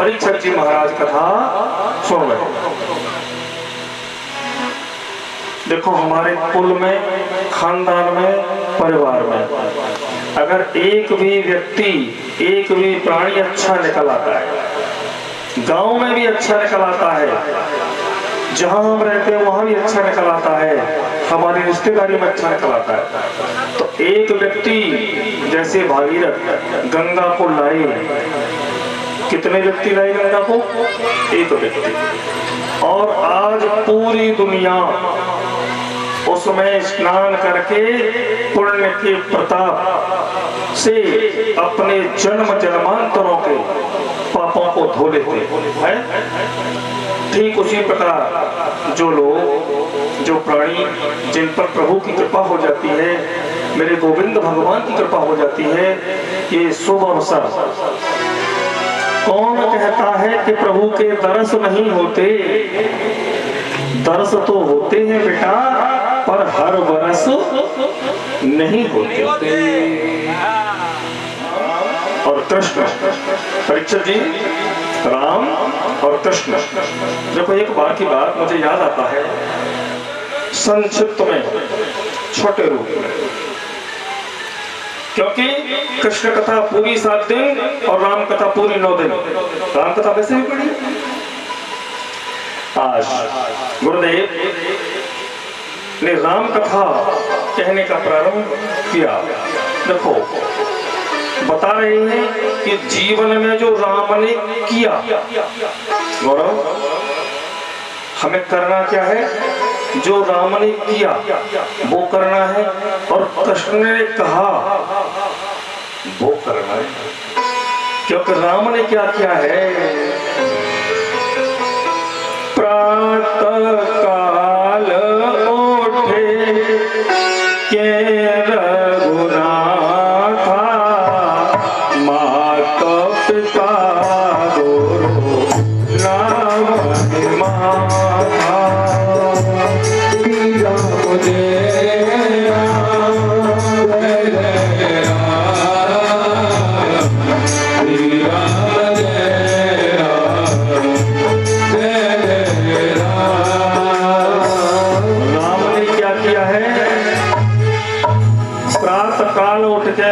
परीक्षित जी महाराज कथा सुन रहे। देखो हमारे कुल में, खानदान में, परिवार में अगर एक भी व्यक्ति, एक भी प्राणी अच्छा निकल आता है, गांव में भी अच्छा निकल आता है, जहां हम रहते हैं वहां भी अच्छा निकल आता है, हमारी रिश्तेदारी में अच्छा निकल आता है, तो एक व्यक्ति जैसे भागीरथ गंगा को लाए, कितने व्यक्ति लाए गंगा को? एक व्यक्ति। और आज पूरी दुनिया उसमें स्नान करके पुण्य के प्रताप से अपने जन्म जन्मांतरों के पापों को धो लेते हैं। ठीक उसी प्रकार जो लोग, जो प्राणी जिन पर प्रभु की कृपा हो जाती है, मेरे गोविंद भगवान की कृपा हो जाती है, ये शुभ अवसर। कौन कहता है कि प्रभु के दर्श नहीं होते? दर्श तो होते हैं बेटा, पर हर बरस नहीं होते। और कृष्ण, परीक्षित जी, राम और कृष्ण। देखो एक बार की बात मुझे याद आता है, संक्षिप्त में, छोटे रूप में, क्योंकि कृष्ण कथा पूरी 7 दिन और राम कथा पूरी 9 दिन। राम कथा वैसे भी पढ़ी। आज गुरुदेव ने राम कथा कहने का प्रारंभ किया। देखो बता रहे हैं कि जीवन में जो राम ने किया, गौरव हमें करना क्या है? जो राम ने किया वो करना है, और कृष्ण ने कहा वो करना है। क्योंकि राम ने क्या किया है? प्रातः काल उठे के रघुनाथा, माता पिता गुरु नाम माता,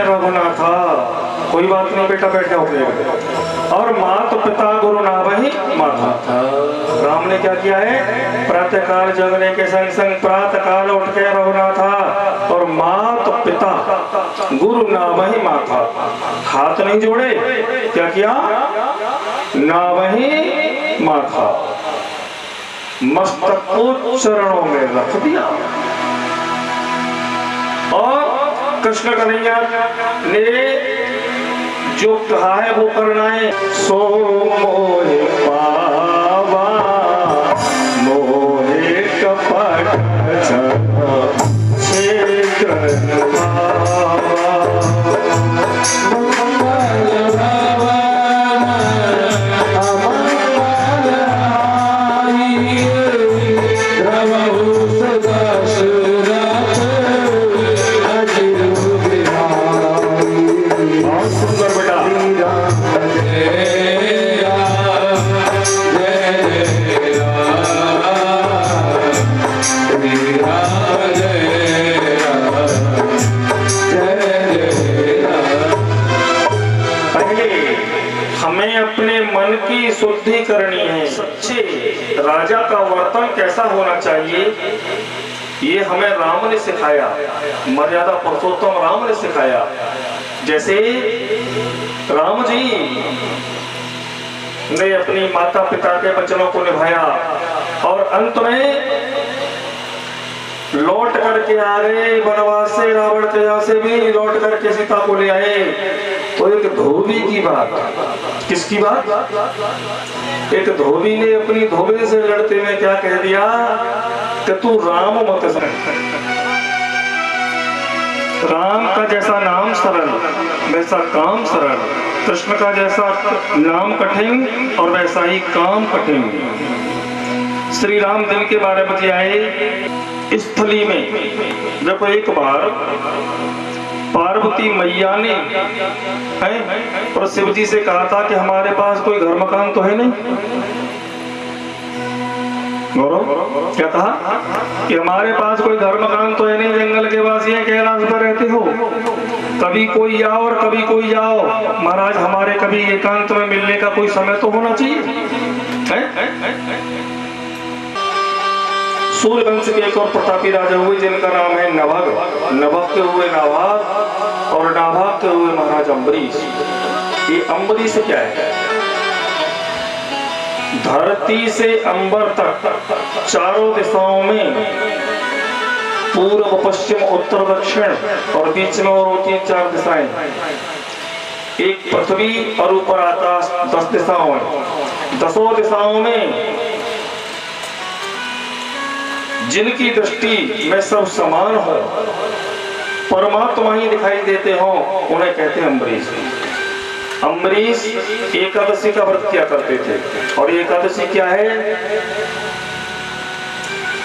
रघुनाथा। कोई बात नहीं बेटा, बैठ जाओ। और माता पिता गुरु नाम ही माता। राम ने क्या किया है? प्रातः काल जगने के संग संग प्रातः काल उठ के रघुनाथा, और माता पिता गुरु नाम ही माता। हाथ नहीं जोड़े, क्या किया? नाम ही माथा, मस्तक को चरणों में रख दिया। और कृष्ण कन्हैया ने जो कहा है वो करना है। सो मोहे पावा मोहे कपट क्षेत्र पावा, शुद्धि करनी है। सच्चे राजा का वर्तन कैसा होना चाहिए, ये हमें राम ने सिखाया। मर्यादा पुरुषोत्तम राम ने सिखाया। जैसे राम जी ने अपनी माता पिता के वचनों को निभाया, और अंत में लौट करके आ रहे वनवास से, रावण के यहाँ से भी लौट करके सीता को ले आए। तो एक धोबी की बात, किसकी बात? एक धोबी ने अपनी धोबी से लड़ते हुए क्या कह दिया कि तू राम मत सुन। राम का जैसा नाम सरल वैसा काम सरल, कृष्ण का जैसा नाम कठिन और वैसा ही काम कठिन। श्री राम दिन के 12 बजे आए स्थली में। देखो एक बार पार्वती मैया ने और शिव जी से कहा था कि हमारे पास कोई घर मकान तो है नहीं। गौरव क्या कहा कि हमारे पास कोई घर मकान तो है नहीं, जंगल के वासी हैं, कैलाश पर रहते हो, कभी कोई आओ और कभी कोई जाओ, महाराज हमारे कभी एकांत में मिलने का कोई समय तो होना चाहिए। सूर्यवंश के एक और प्रतापी राजा हुए जिनका नाम है नभग। नभग के हुए नाभाग और नाभाग के हुए महाराज अम्बरीश। ये अम्बरीश क्या है? धरती से अंबर तक चारों दिशाओं में, पूर्व पश्चिम उत्तर दक्षिण और बीच में और होती है 4 दिशाएं, एक पृथ्वी और ऊपर आकाश, 10 दिशाओं में। 10 दिशाओं में जिनकी दृष्टि में सब समान हो, परमात्मा ही दिखाई देते हो, उन्हें कहते हैं अम्बरीश। अम्बरीश एकादशी का व्रत किया करते थे, और एकादशी क्या है?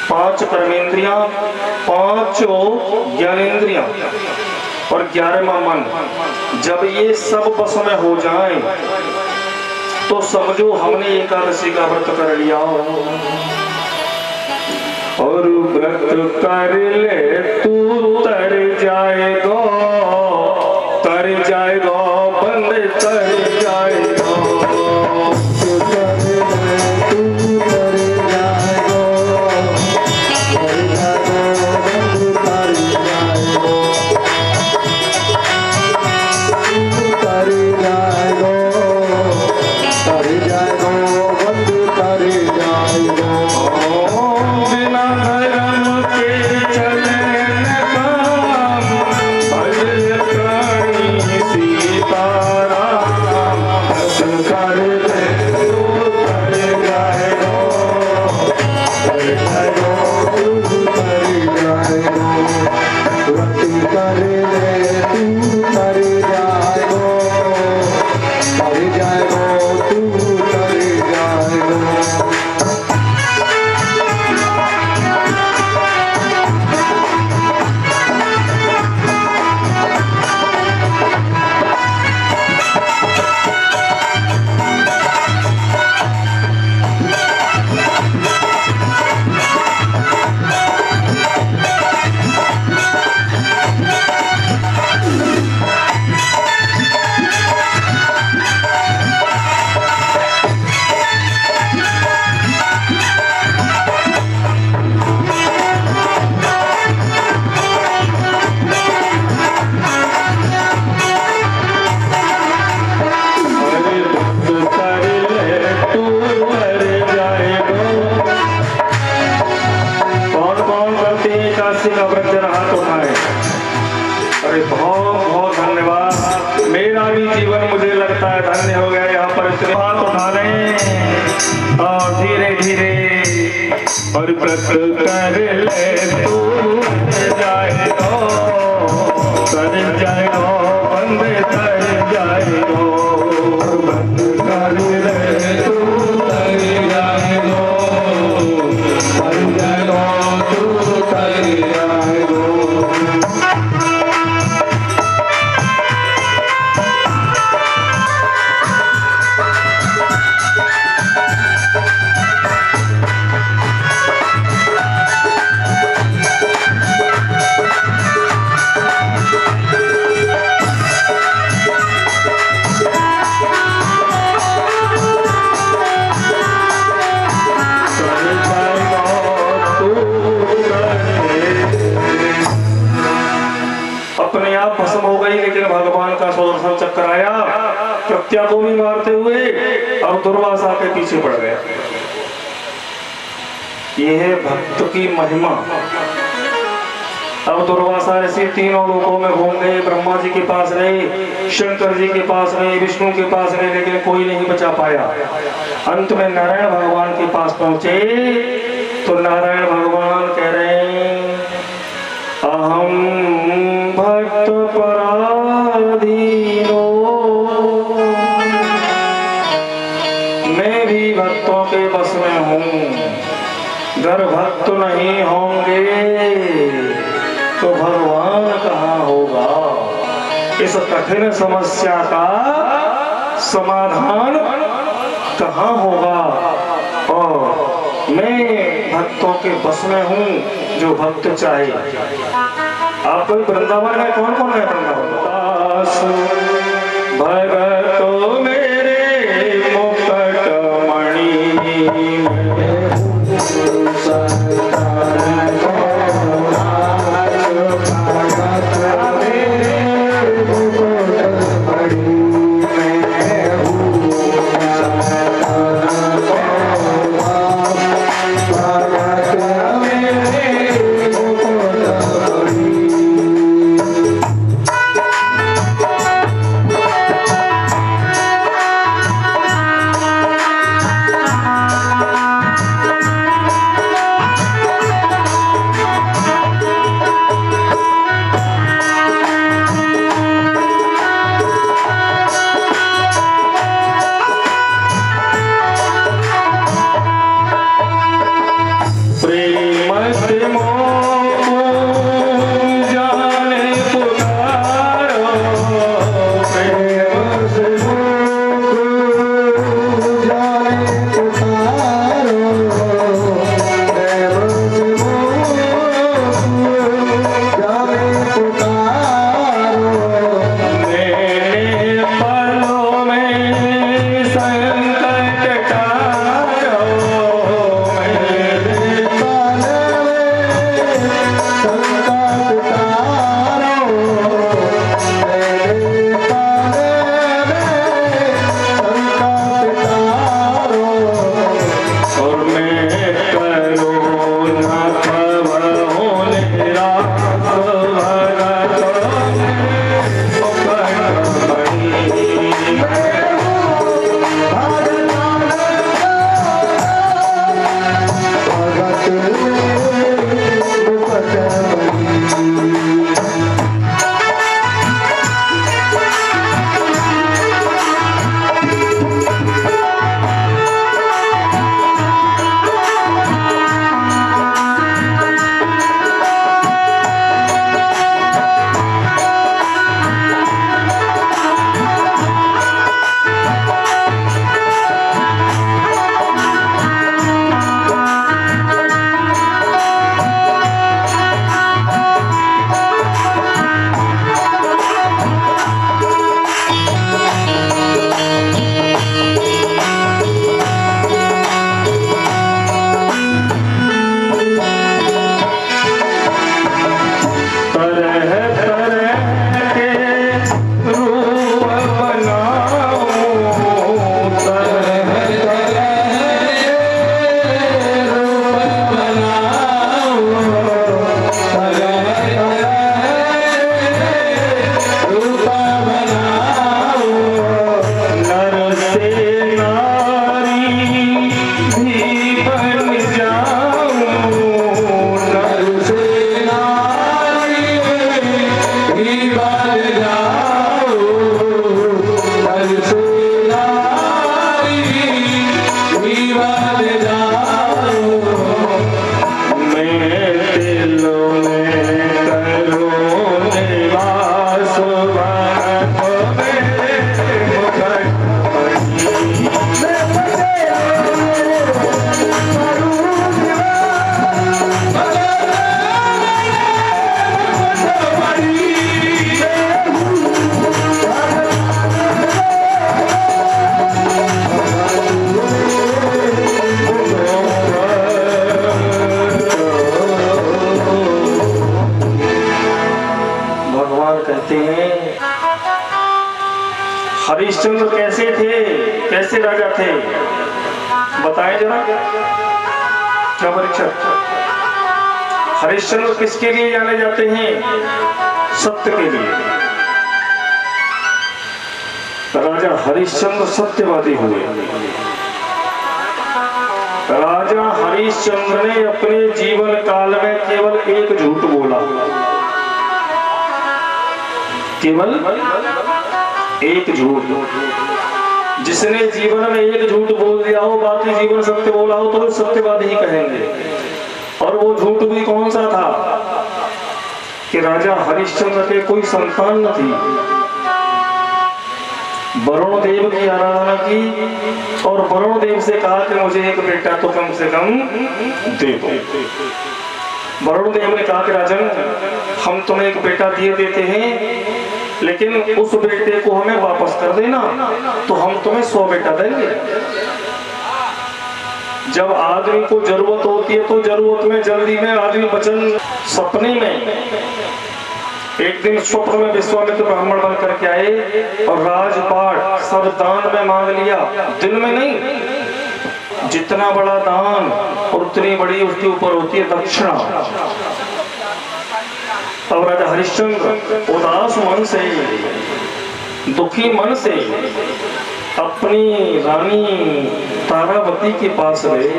5 कर्मेंद्रियां, 5 ज्ञानेंद्रियां और 11वां मन, जब ये सब बस में हो जाएं, तो समझो हमने एकादशी का व्रत कर लिया। और व्रत कर ले तू तर जाएगा, तर जाएगा, बंद तर जाएगा। और व्रत कर ले तू जाएगा, कर जाएगा, बंद कर जाएगा। व्रत कर ले तू कर जाएगा, कर जाएगा, तू कर जाएगा। अपने आप भस्म हो गई, लेकिन भगवान का सुदर्शन चक्र आया, प्रत्या को भी मारते हुए और दुर्वासा के पीछे पड़ गया। यह है भक्त की महिमा। अब दुर्वासा ऐसे तीनों लोकों में घूम गए, ब्रह्मा जी के पास गए, शंकर जी के पास गए, विष्णु के पास गए, लेकिन कोई नहीं बचा पाया। अंत में नारायण भगवान के पास पहुंचे तो नारायण भगवान कह रहे हैं, अहम भक्त पराधीनो, मैं भी भक्तों के बस में हूँ। अगर भक्त नहीं होंगे तो भगवान कहाँ होगा। इस कठिन समस्या का समाधान कहाँ होगा। और मैं भक्तों के बस में हूँ जो भक्त चाहे। आप कोई वृंदावन में कौन कौन है? वृंदावन भगतो मेरे मुकुट मणि हरिश्चंद्र कैसे थे, कैसे राजा थे, बताएं जरा। क्या परीक्षा? हरिश्चंद्र किसके लिए जाने जाते हैं? सत्य के लिए। राजा हरिश्चंद्र सत्यवादी हुए। राजा हरिश्चंद्र ने अपने जीवन काल में केवल एक झूठ बोला, केवल एक झूठ। जिसने जीवन में एक झूठ बोल दिया हो, बाकी जीवन सत्य बोला हो, तो सत्यवादी ही कहेंगे। और वो झूठ भी कौन सा था कि राजा हरिश्चंद्र के कोई संतान न थी। वरुण देव की आराधना की और वरुण देव से कहा कि मुझे एक बेटा तो कम से कम दे दो। वरुण देव ने कहा कि राजन, हम तुम्हें एक बेटा दिए देते हैं, लेकिन उस बेटे को हमें वापस कर देना तो हम तुम्हें 100 बेटा देंगे। जब आदमी को जरूरत होती है तो जरूरत में जल्दी में आदमी वचन, सपने में एक दिन स्वप्न में विश्वामित्र ब्राह्मण बन करके आए और राजपाट सब दान में मांग लिया, दिन में नहीं। जितना बड़ा दान और उतनी बड़ी उसके ऊपर होती है दक्षिणा। अब राजा हरिश्चंद्र उदास मन से, दुखी मन से अपनी रानी तारावती के पास गए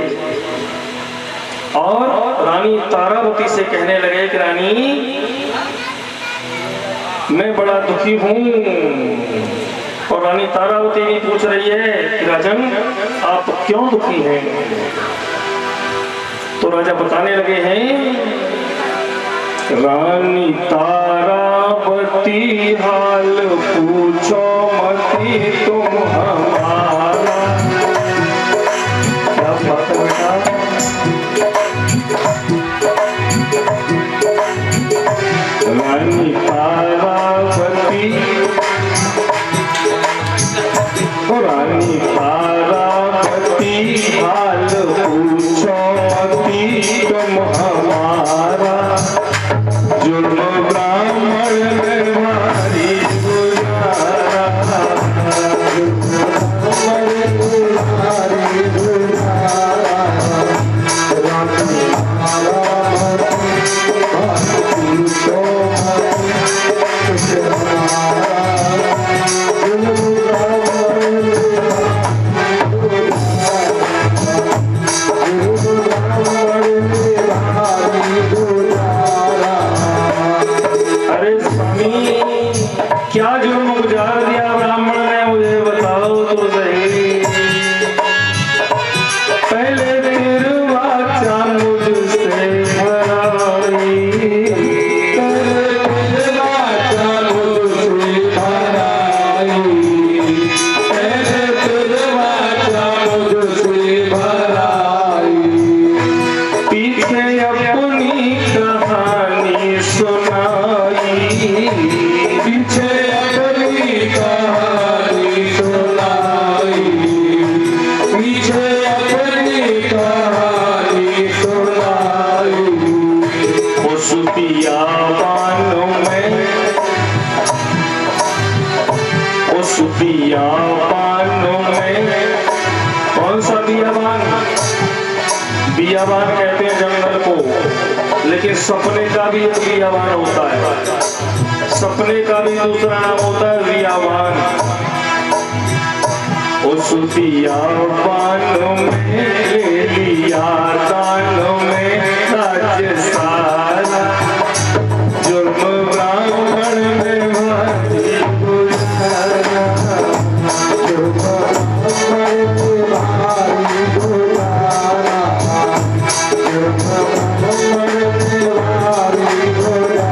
और रानी तारावती से कहने लगे कि रानी, मैं बड़ा दुखी हूं। और रानी तारावती भी पूछ रही है कि राजन, आप क्यों दुखी हैं? तो राजा बताने लगे हैं, रानी तारावती हाल पूछो मती तुम हमारा। क्या बात है बेटा? रानी तारावती, रानी तारावती हाल पूछो मती तुम हमारा। जुर्म ब्राह्मण में भारी गुजारा, भारी गुजारा। रानी क्या जुर्म गुजार दिया ब्राह्मण ने, मुझे बताओ तो सही। पहले तिरवाचा मुझसे भराई, तिरवाचा मुझसे भराई, पहले तिरवाचा मुझसे भराई। पीछे अपनी कहानी सुनाई, पीछे अपनी कहानी सुनाई, पीछे अपनी कहानी सुनाई। उस बियाबान में, उस बियाबान में, कौन सा बियाबान? बियाबान कहते हैं जंगल को, लेकिन सपने का भी एक बियाबान होता है। सपने का भी दूसरा नाम होता है बियाबान। उस बियाबान में लिया दान में राज्य सारा। जुर्म ब्राह्मण में भारी गुजारा, जुर्म ब्राह्मण में भारी गुजारा, जुर्म ब्राह्मण में भारी गुजारा।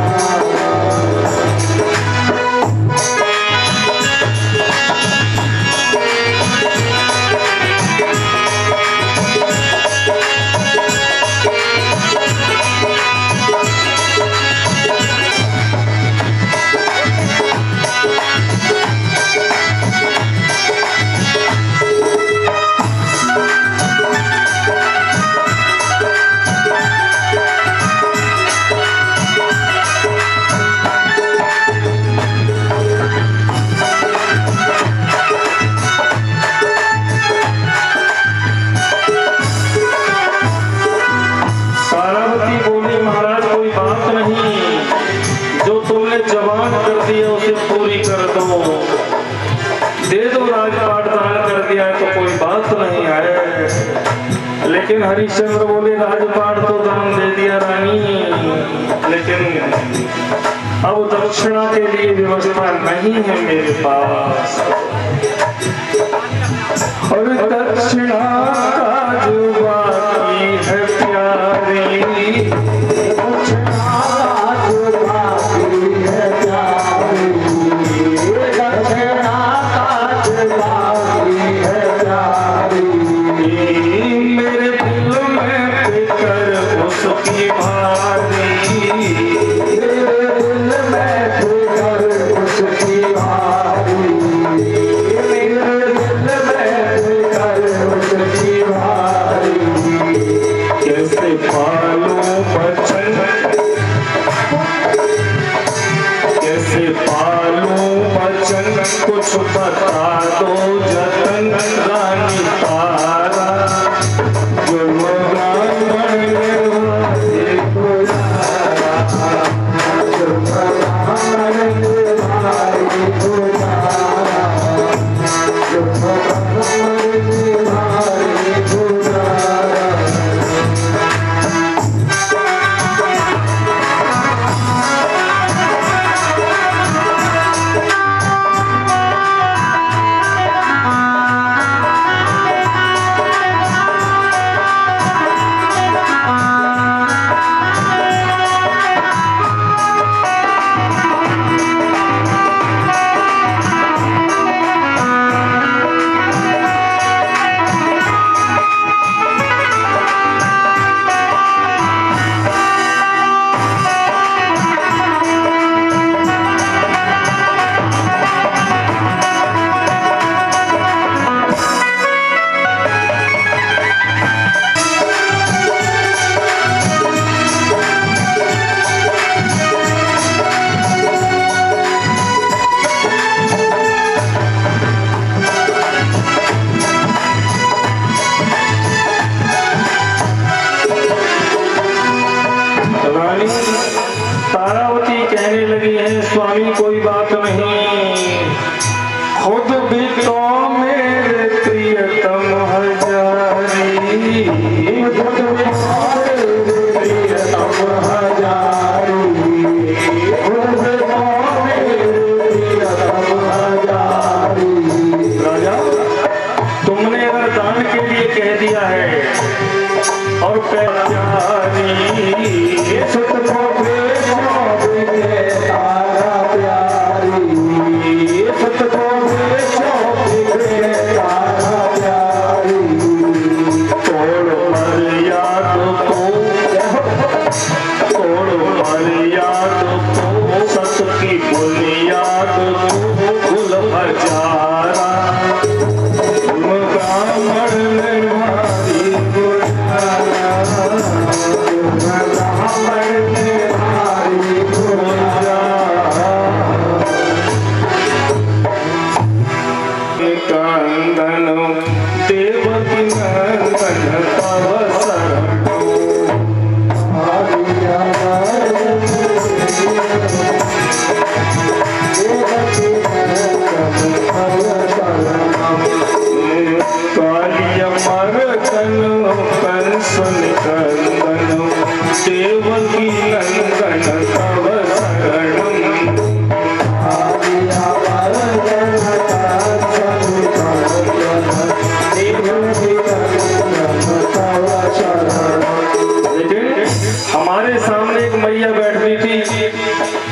लेकिन हरिश्चंद्र बोले राजपाट तो दान दे दिया रानी, लेकिन अब दक्षिणा के लिए व्यवस्था नहीं है मेरे पास। और दक्षिणा का जो बाकी है प्यारी, दक्षिणा जो बाकी है प्यारी, दक्षिणा का कुछ बता दो जतन रानी तारा जो तारावती कहने लगी है स्वामी कोई बात नहीं, खुद भी तो मेरे प्रियतम हजारी, खुद भी प्रियतम हजारी, खुद भी प्रियतम हजारी। राजा तुमने अगर दान के लिए कह दिया है और प्यारी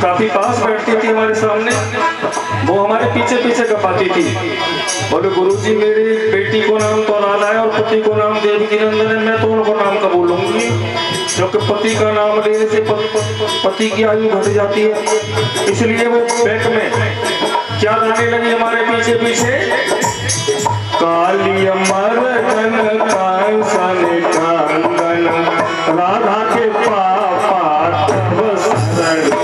काफी पास बैठती थी हमारे सामने, वो हमारे पीछे पीछे कपाती थी। बोले गुरुजी मेरी बेटी को नाम तो राधा है और पति को नाम देवकी नंदन है, मैं तो उनको नाम कबूल लूंगी क्योंकि पति का नाम लेने से पति की आयु घट जाती है। इसलिए वो बैक में क्या गाने लगी हमारे पीछे पीछे, काली अमर धन कांसन कांगन राधा के पापा तब शरण।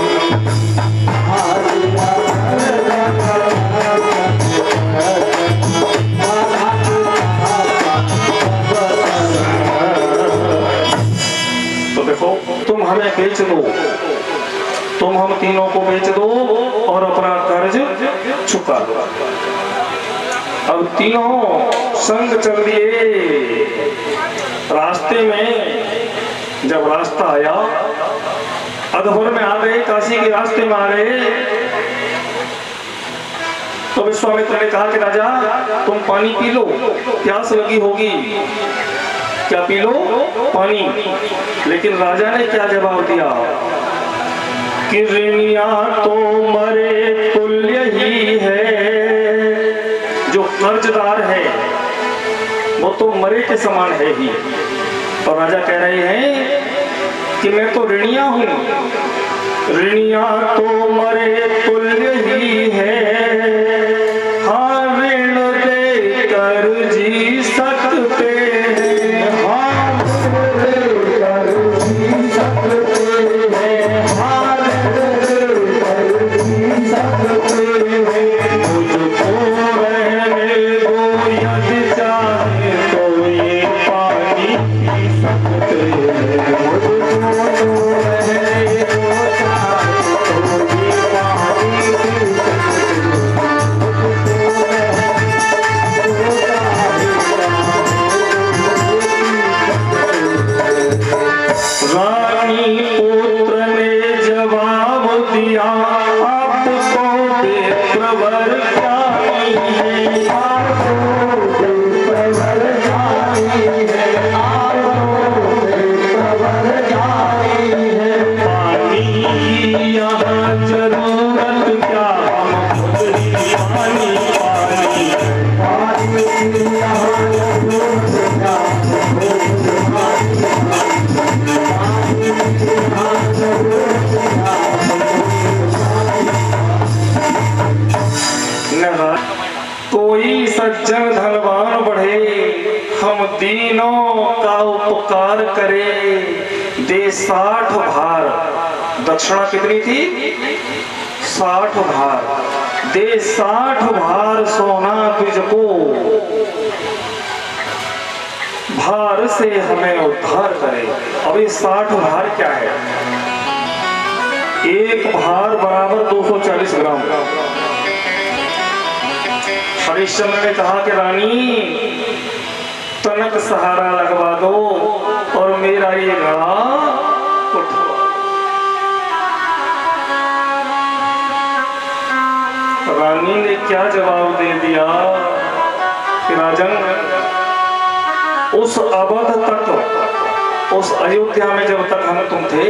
तो देखो तुम हमें बेच दो, तुम हम तीनों को बेच दो और अपना कर्ज चुका दो। अब तीनों संग चल दिए। रास्ते में जब रास्ता आया, अधपुर में आ गए, काशी के रास्ते में आ गए, तो विश्वामित्र ने कहा कि राजा तुम पानी पी लो, प्यास लगी होगी, क्या पी लो पानी। लेकिन राजा ने क्या जवाब दिया कि ऋणिया तो मरे तुल्य ही है, जो कर्जदार है वो तो मरे के समान है ही। और राजा कह रहे हैं कि मैं तो ऋणिया हूं, ऋणिया तो मरे तुल्य ही है, हाँ ऋण दे कर जी सकते हैं, हाँ ऋण दे कर जी सकते हैं, हाँ ऋण दे कर जी सकते हैं, मुझको आपको दे प्रवर ज्ञानी है, आपको दे प्रवर ज्ञानी है, आपको दे प्रवर ज्ञानी है। पानी की यहाँ जरूरत क्या, हम खुद ही पानी पानी, पानी की यहाँ जरूरत क्या, कोई सज्जन धनवान बढ़े, हम दीनों का उपकार करे, दे 60 भार। दक्षिणा कितनी थी? 60 भार। दे 60 भार सोना तुझको, भार से हमें उद्धार करे। अब ये 60 भार क्या है? एक भार बराबर 240 ग्राम। हरिश्चंद्र ने कहा कि रानी तनक सहारा लगवा दो और मेरा ये घड़ा उठवा। रानी ने क्या जवाब दे दिया कि राजन, उस अवध तक, उस अयोध्या में जब तक हम तुम थे,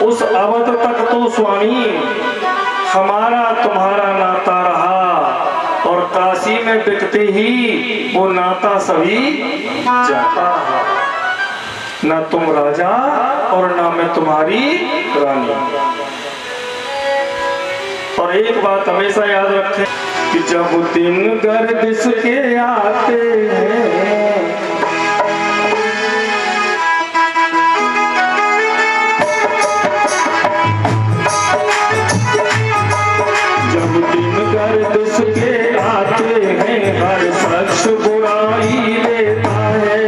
उस अवध तक तो स्वामी हमारा तुम्हारा नाता रहा, और काशी में बिकते ही वो नाता सभी जाता रहा। ना तुम राजा और ना मैं तुम्हारी रानी। और एक बात हमेशा याद रखें कि जब दिन गर्दिश के आते हैं, जब दिन गर्दिश के आते हैं, हर शख्स बुराई देता है।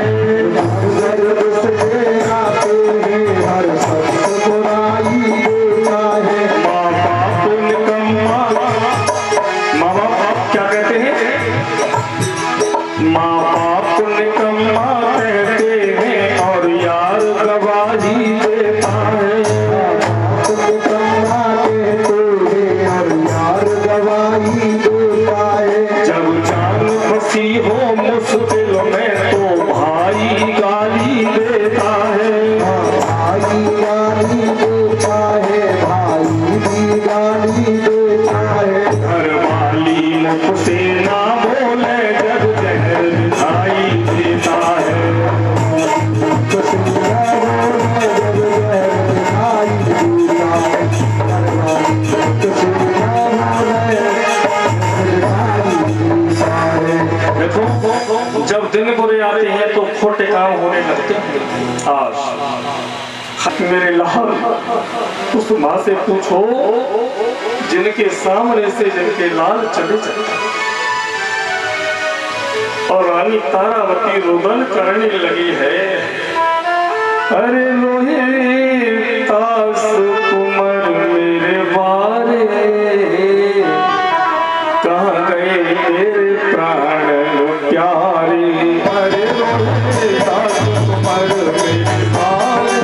गर्दिश के आते हैं, हर शख्स बुराई देता है। माँ बाप निकम्मा, माँ बाप क्या कहते हैं? माँ बाप निकम्मा कहते हैं और यार गवाही देता है। जब जान फंसी हो मुश्किल में तो भाई गाली देता है, भाई गाली देता है, भाई भी गाली देता है। घर वाली मुख से ना बोले जब जहर दिखाई देता है, देखो जब दिन बुरे आते हैं तो खोटे काम होने लगते हैं। आज मेरे लाल, उस माँ से पूछो जिनके सामने से जिनके लाल चले जाते, और रानी तारावती रुदन करने लगी है। अरे रोहितास कुमार मेरे बारे, कहाँ गए मेरे प्राण प्यारे। अरे रोहितास कुमार मेरे बारे,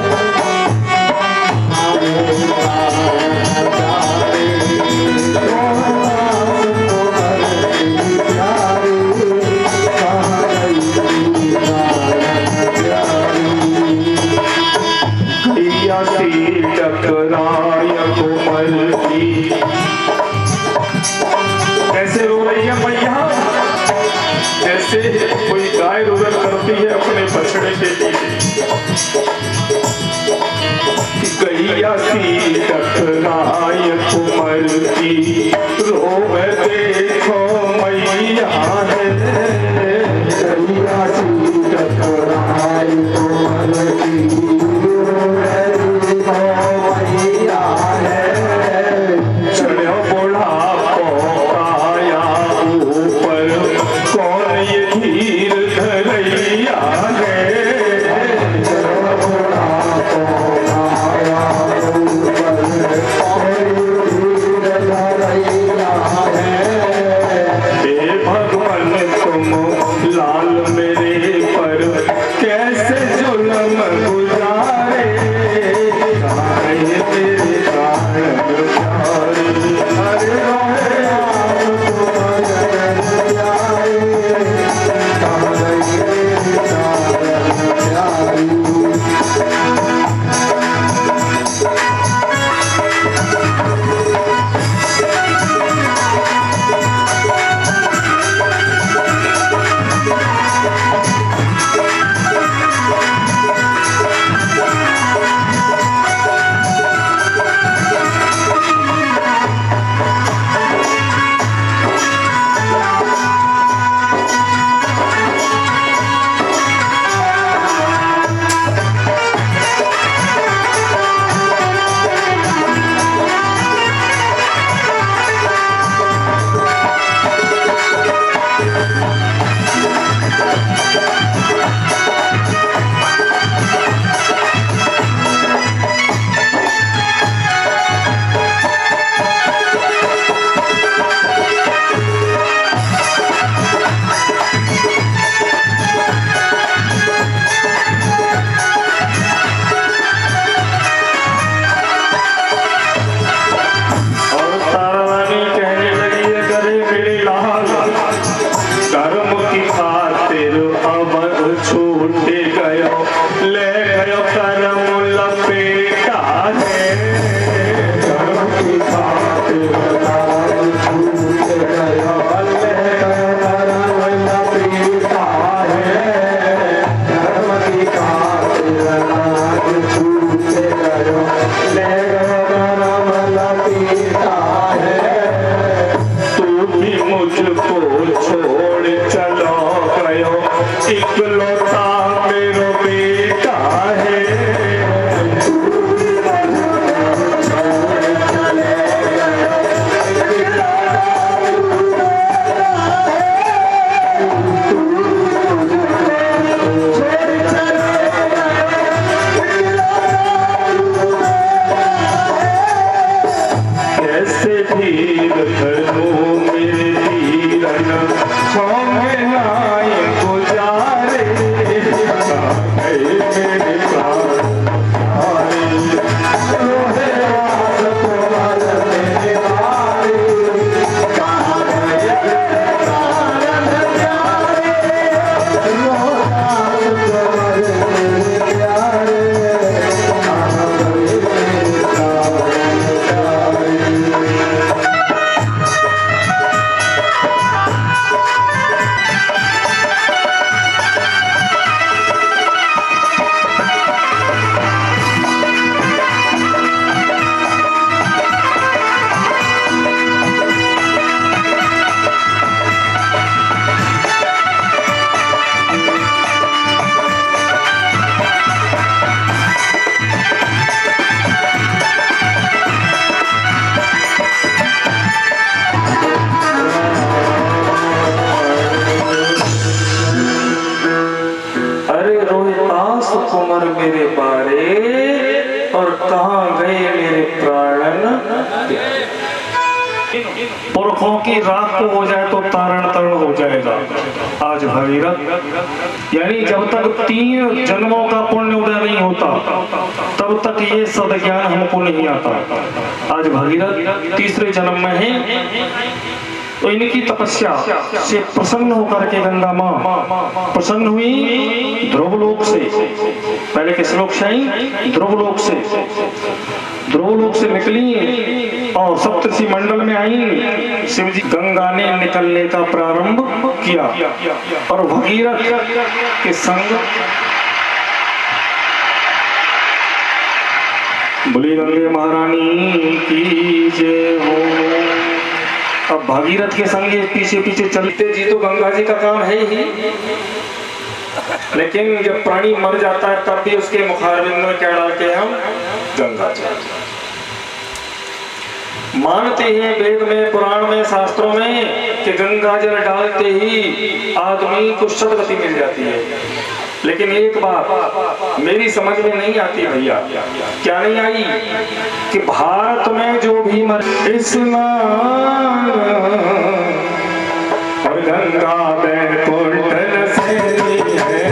टकराय कोमल की। कैसे रो रही है मैया? जैसे कोई गाय रुदन करती है अपने बछड़े के लिए। गैया सी टकराय कोमल की, रोवे देखो मैया है। गैया सी टकराय कोमल की, Hare बेटा है। तू भी मुझको छोड़ चलो गयो, इकलौता मेरो बेटा है। कैसे धीर धरूं मेरे धीरन, होंगे नाय गुजारे, मेरे प्राण रोहे आस तुम्हार मेरे बारे, कहाँ गए प्राण प्यारे। रोहे आस तुम्हार मेरे प्यारे, कहाँ गए प्राण प्यारे। अरे रोहितास कुंवर मेरे बारे, और कहाँ गए मेरे प्राणन। पुरखों की राख को हो जाए तो तारण तरण हो जाएगा। आज भगीरथ यानी जब तक 3 जन्मों का पुण्य उदय नहीं होता तब तक ये सद्ज्ञान हमको नहीं आता। आज भगीरथ तीसरे जन्म में है, तो इनकी तपस्या से प्रसन्न होकर के गंगा माँ प्रसन्न हुई ध्रुवलोक से। पहले किस लोक से आई? ध्रुवलोक से। ध्रुवलोक से निकली और सप्तऋषि मंडल में आई। शिव जी गंगा ने निकलने का प्रारंभ किया और भगीरथ के संग बोली गंगे महारानी की जय हो। अब भागीरथ के संग पीछे पीछे चलते जी तो गंगा जी का काम है ही, लेकिन जब प्राणी मर जाता है तब भी उसके मुखारविंद में क्या डालते हैं हम? गंगा जल। मानते हैं वेद में, पुराण में, शास्त्रों में कि गंगा जल डालते ही आदमी को सदगति मिल जाती है। लेकिन एक बात मेरी समझ में नहीं आती भैया, क्या नहीं आई? कि भारत में जो भी मर स्नान और गंगा बैकुंठ नसेली है,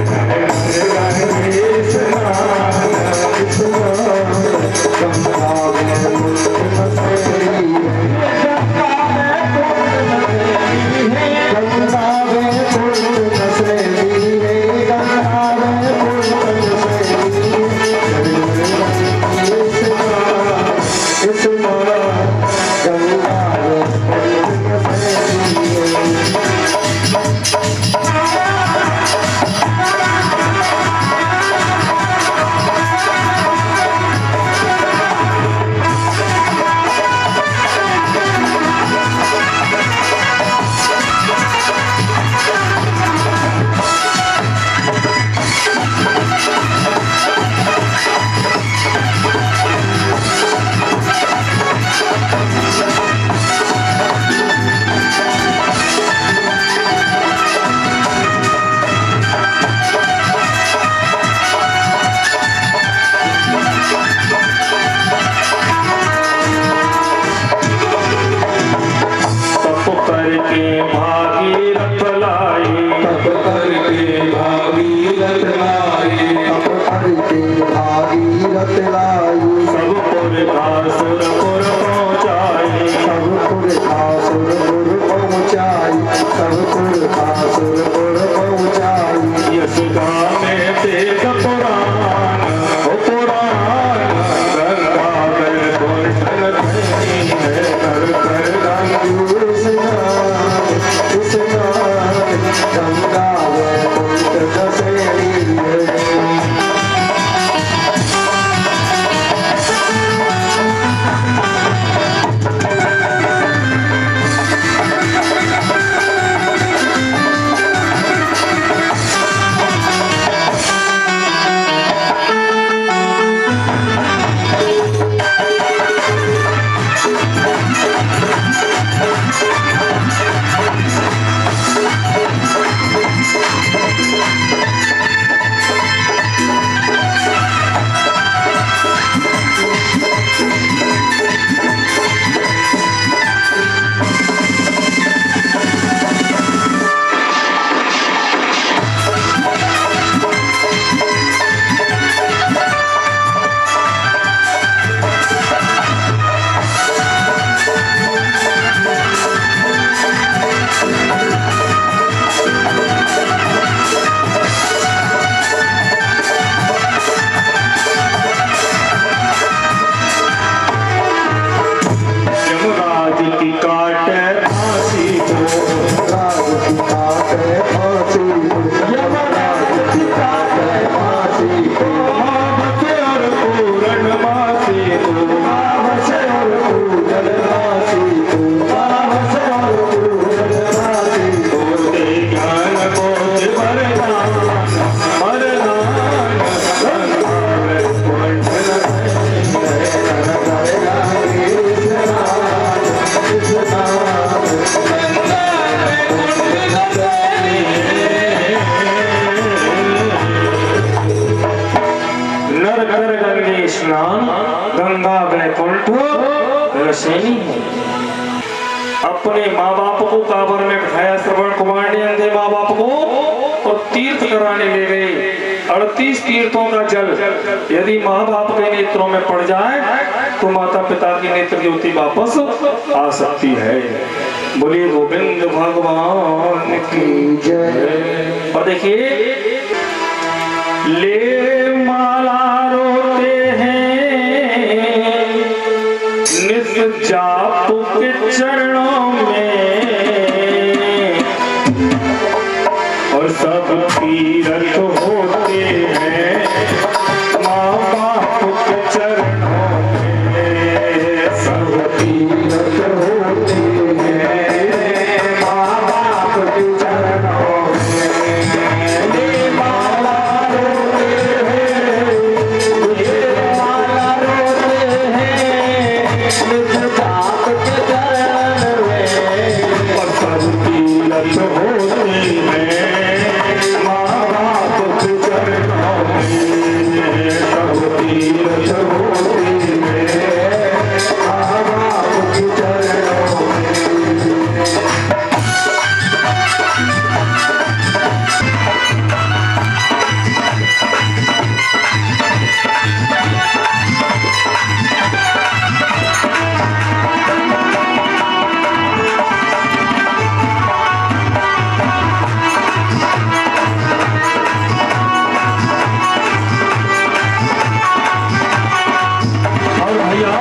गंगा वैकुंठ रसेनी। अपने माँ बाप को काबर में बिठाया श्रवण कुमार ने, अंधे माँ बाप को, और तीर्थ कराने ले गए। 38 तीर्थों का जल यदि माँ बाप के नेत्रों में पड़ जाए तो माता पिता की नेत्र ज्योति वापस आ सकती है। बोलिए गोविंद भगवान की जय। और देखिए, ले माला रोते हैं नित्य जाप के चरणों में, और सब तीरथ होते हैं माँ बाप के चरणों में। सब तीरथ होते हैं माँ बाप के चरणों में। ले माला रोते हैं, ले माला रोते हैं नित्य जाप के चरण में, और सब तीरथ होते हैं माँ बाप के चरणों में। सब तीरथ होते हैं माँ बाप के चरणों में। और भैया,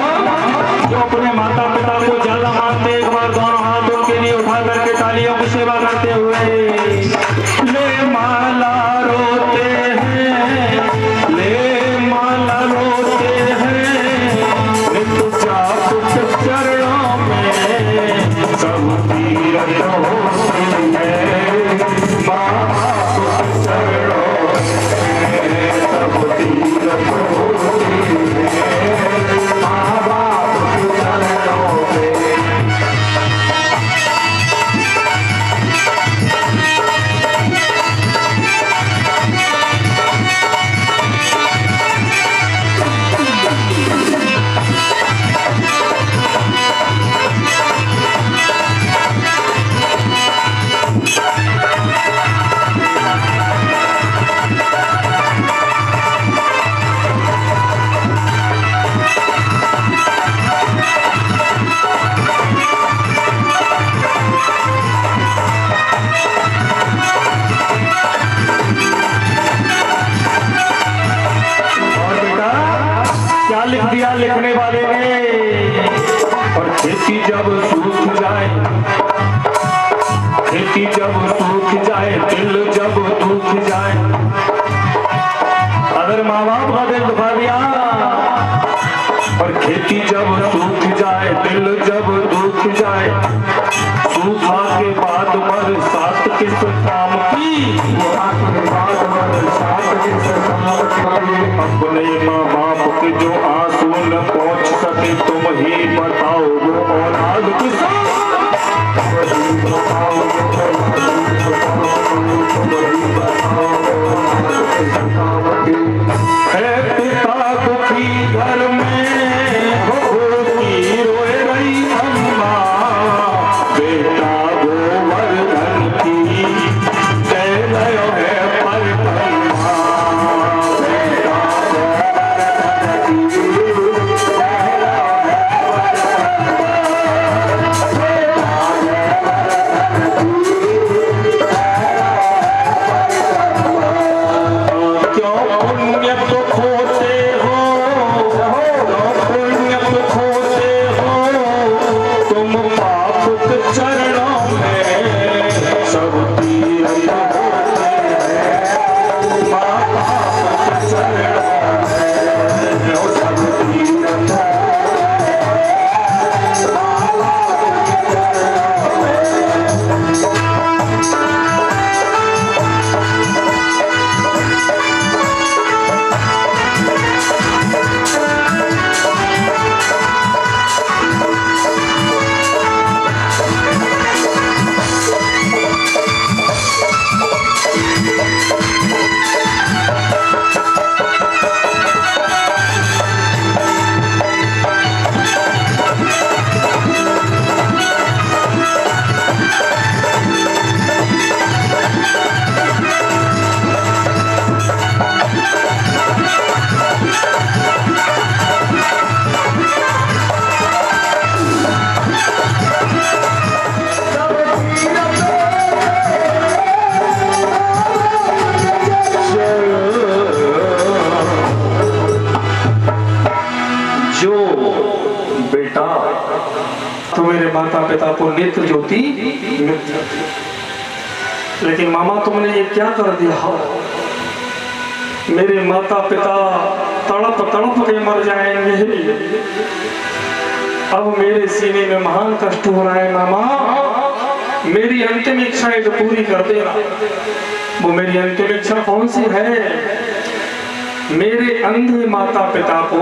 जो अपने माता पिता को ज्यादा मानते, एक बार दोनों हाथ उनके लिए उठा करके तालियों की सेवा करते हुए, ले माला रोते हैं, ले माला रोते हैं नित्य जाप के चरणों में। सब तीरथ होते हैं माँ बाप के चरणों में। सब तीरथ होते हैं माँ बाप के चरणों में। और बेटा, क्या लिख दिया लिखने वाले ने? और खेती जब सूख जाए, खेती जब सूख जाए, दिल जब दुख जाए। अगर माँ बाप का दिल दुखा दिया, और खेती जब सूख जाए, दिल जब दुख जाए, सूखा के बाद बरसात किस काम की? के बाद बरसात किस काम की? अपने माँ बाप के जो आंसू न पहुँच सके, तुम ही बताओ वो औलाद किस माता पिता को नेत्र ज्योति मिल जाती। लेकिन मामा तुमने ये क्या कर दिया, मेरे माता पिता तड़प तड़प के मर जाएंगे। अब मेरे सीने में महान कष्ट हो रहा है मामा, मेरी अंतिम इच्छा एक पूरी कर देना। वो मेरी अंतिम इच्छा कौन सी है? मेरे अंधे माता पिता को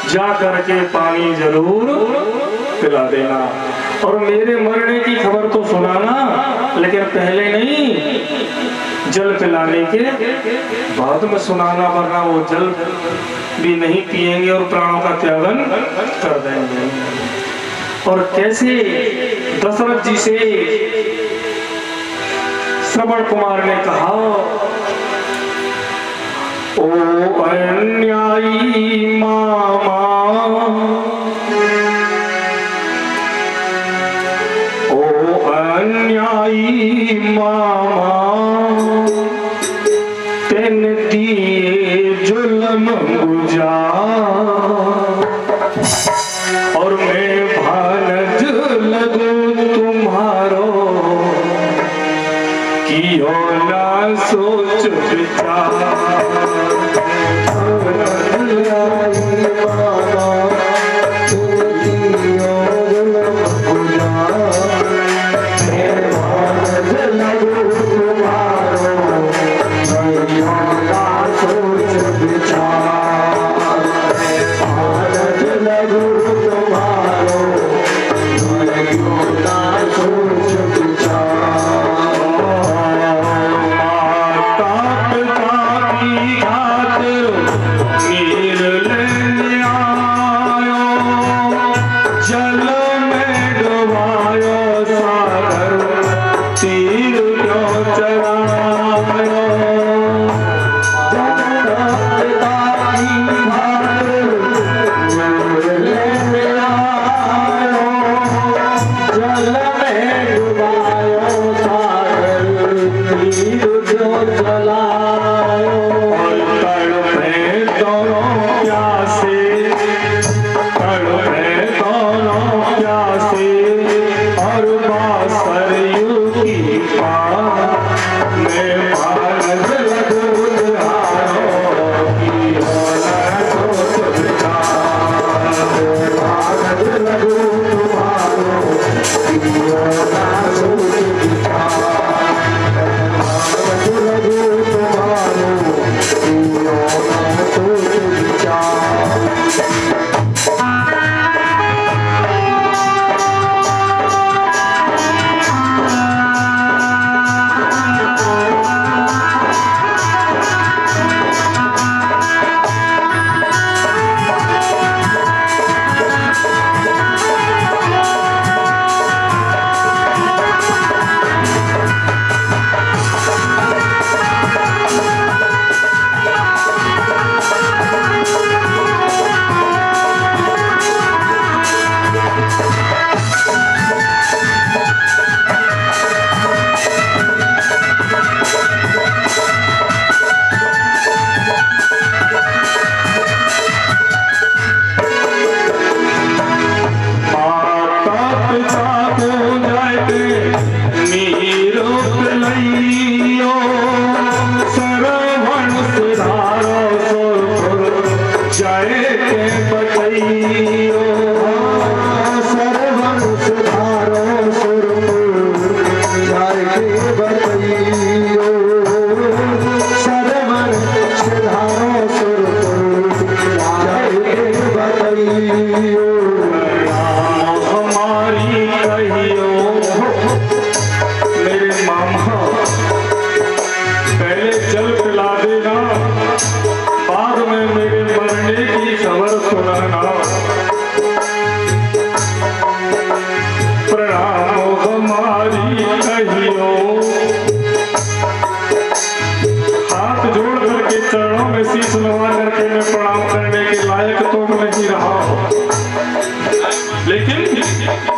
जा करके पानी जरूर पिला देना, और मेरे मरने की खबर तो सुनाना, लेकिन पहले नहीं, जल पिलाने के बाद में सुनाना, वरना वो जल भी नहीं पिएंगे और प्राणों का त्यागन कर देंगे। और कैसे दशरथ जी से श्रवण कुमार ने कहा, ओ अन्यायी मामा, ओ अन्यायी मामा, तेन दिए जुल्म गुजार, और मैं भानज लगूं तुम्हारो, कियो ना सोच विचार।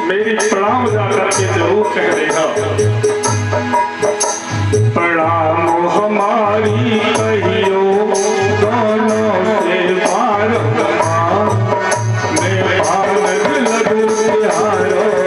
मेरी प्रणाम जाकर के जरूर कह देगा। प्रणाम हमारी कहियो दोनों से पार, मैं पार लगू बिहारो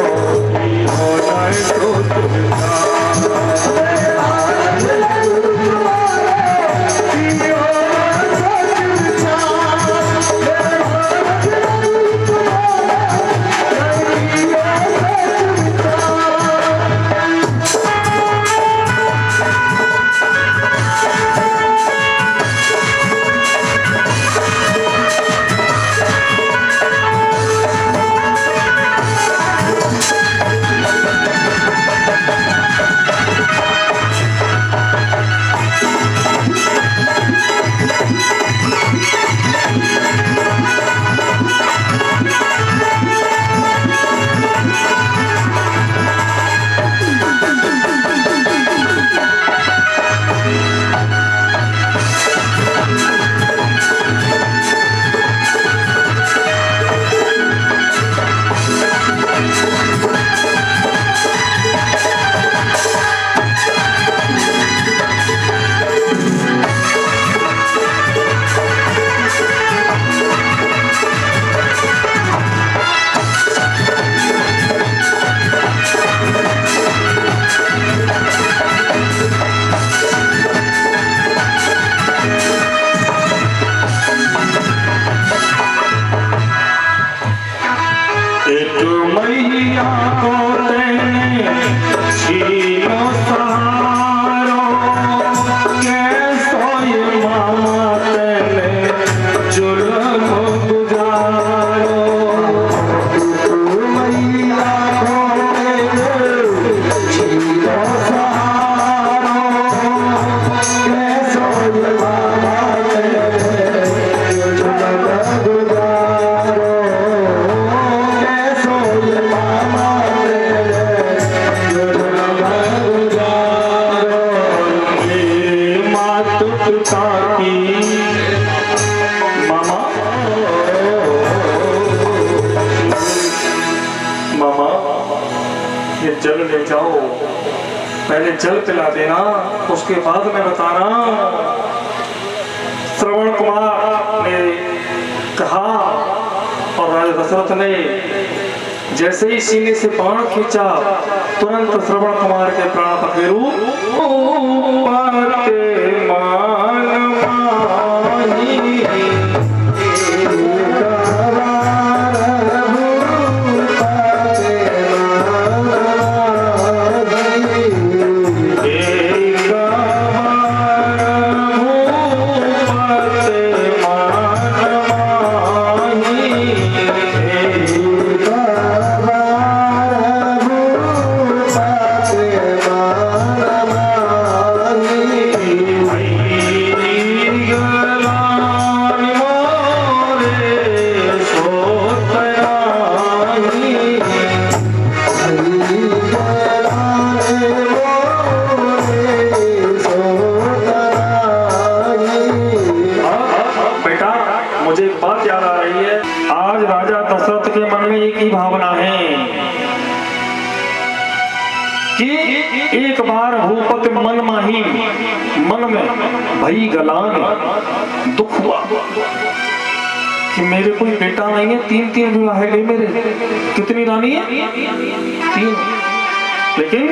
मुझे जल ले जाओ, पहले जल पिला देना, उसके बाद मैं बताना। श्रवण कुमार ने कहा और राजा दशरथ ने जैसे ही सीने से बाण खींचा, तुरंत श्रवण कुमार के प्राण पखेरु एक बार भूपति मन माही, मन में भई गलान, दुख हुआ कि मेरे कोई बेटा नहीं है। 3 विवाह गए मेरे, कितनी रानी है? 3, लेकिन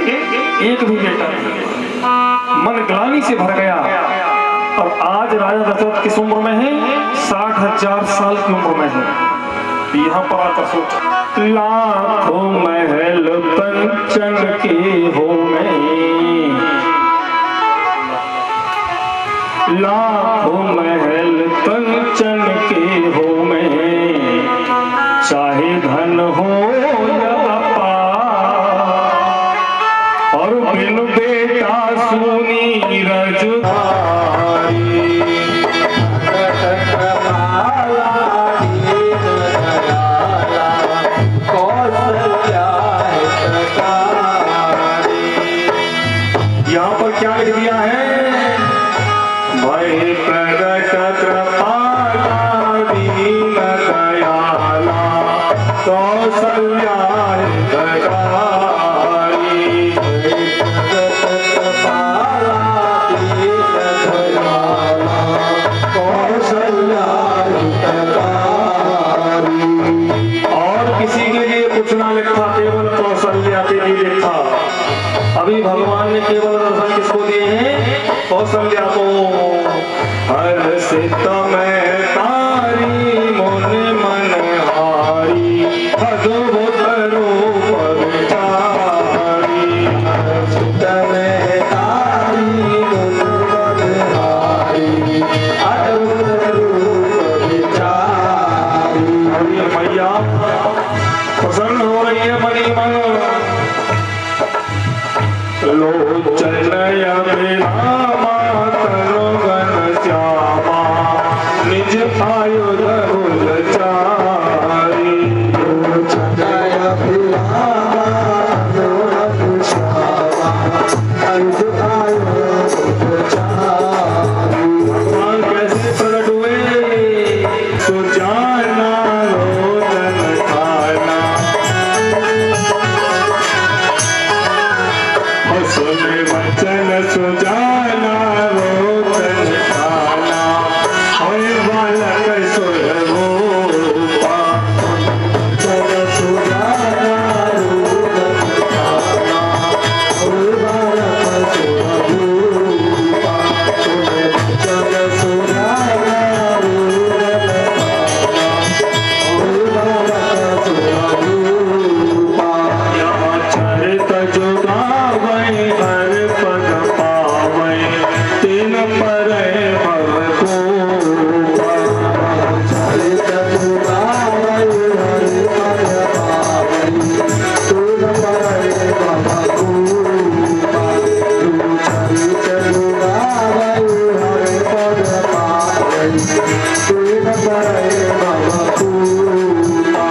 एक भी बेटा नहीं। मन ग्लानि से भर गया। और आज राजा दशरथ किस उम्र में है? 60,000 साल की उम्र में है। यहाँ पर आकर सोच, लाखों महल कंचन के हो में, लाखों महल कंचन के हो में, चाहे धन हो या अपार, और बिन बेटा सुनी रजधारी। यहाँ पर क्या लिख दिया है? भय प्रगट कृपाला दीन दयाला कौसल्या हितकारी। कृपाला दीन दयाला कौसल्या हितकारी। और किसी के लिए कुछ ना लिखा, केवल कौशल्या के लिए लिखा। अभी भगवान ने केवल दर्शन किसको दिए हैं? कौशल्या को। हर सित में तारी मुन मन हारी, अद्भुत रूप विचारी। हर सित में तारी मुन मन हारी, अद्भुत रूप विचारी। मैया प्रसन्न हो रही है मनी मन। लोचन अभिरामा तनुगन श्यामा, निज आयुध उलचारी। लोचन अभिरामा तनुगन श्यामा, निज आयुध उलचारी। भगवान कैसे प्रकट हुए? सुजाना रोदन खाना, सुने वचन सुजाना रोदन खाना, होय बालक सुरभूपा। वचन सुजाना रोदन खाना, होय बालक सुरभूपा। सुने वचन सुजाना रोदन खाना, होय बालक सुरभूपा। यहाँ चरित जुगा हर पद पावै, तिन पर भवतोपा। चरित जुगावै हर पद पावै, तिन पर भवतोपा। चरित जुगावै हर पद पावै, तिन पर भवतोपा।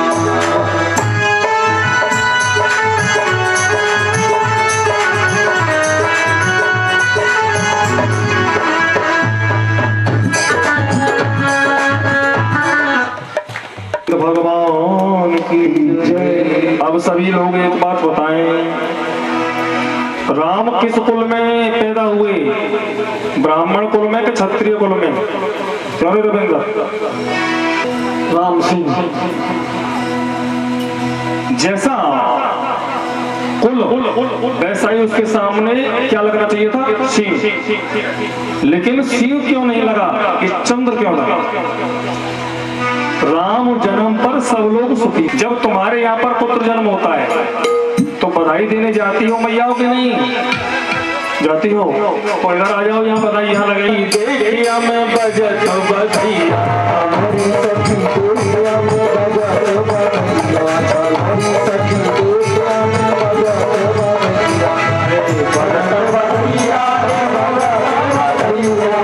भगवान की जय। अब सभी लोग एक बात बताएं, राम किस कुल में पैदा हुए? ब्राह्मण कुल में कि क्षत्रिय कुल में? क्यों रे रविंद्र? राम सिंह। जैसा कुल वैसा ही उसके सामने क्या लगना चाहिए था? शिव। लेकिन शिव क्यों नहीं लगा? कि चंद्र क्यों लगा? राम जन्म पर सब लोग सुखी। जब तुम्हारे यहाँ पर पुत्र जन्म होता है तो बधाई देने जाती हो मैयाओं की नहीं जाती हो? तो इधर आ जाओ, यहाँ बधाई यहाँ लगाई। देखिया मैं बजत बधिया, हमारी सखी देखिया में बजत बधिया, हमारी सखी देखिया में बजत बधिया, बजत बधिया रे बजत बधिया,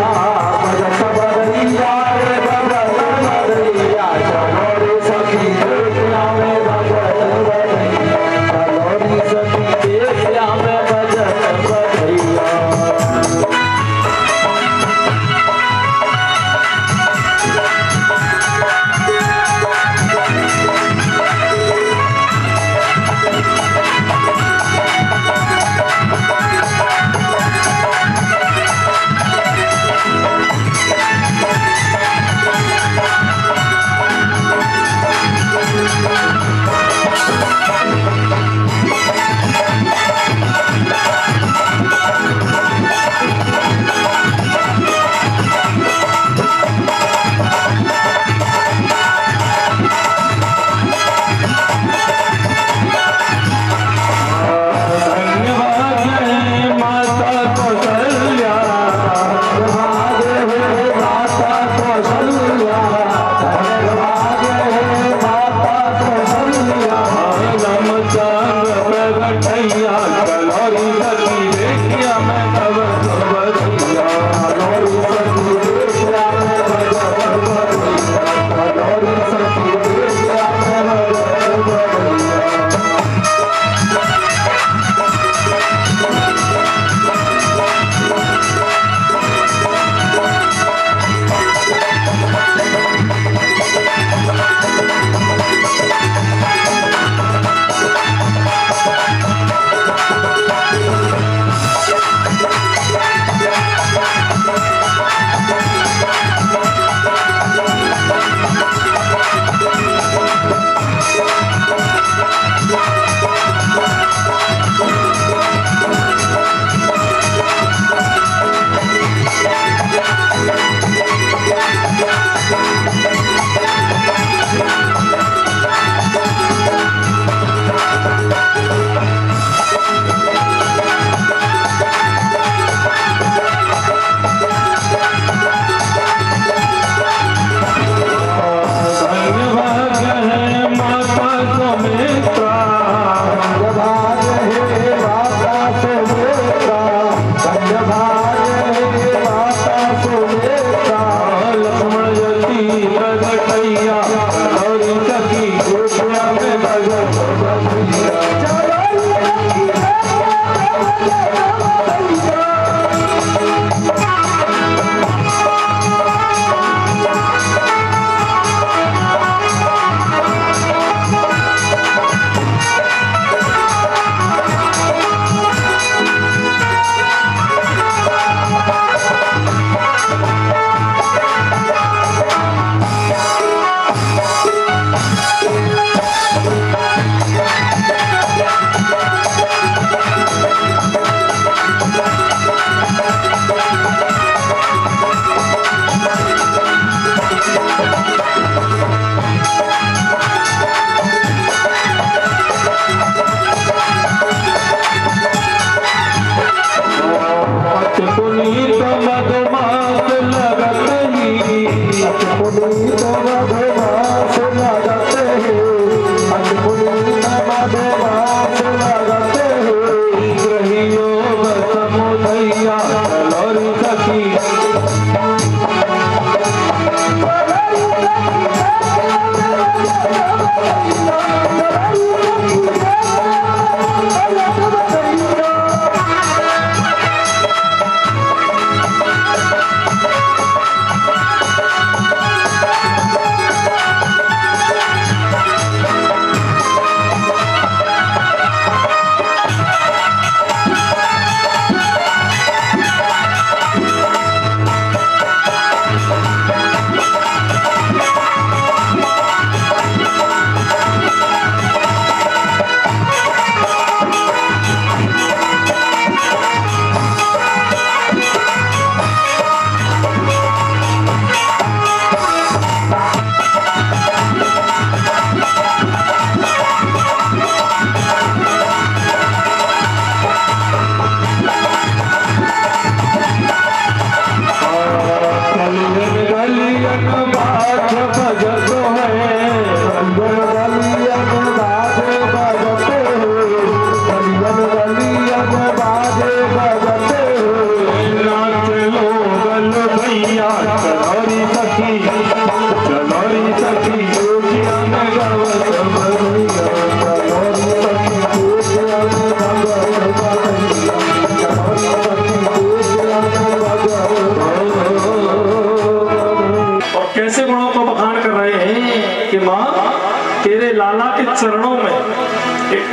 बजत बधिया रे बजत बधिया, हमारी सखी देखिया में बजत बधिया, हमारी सखी देखिया में बजत बधिया।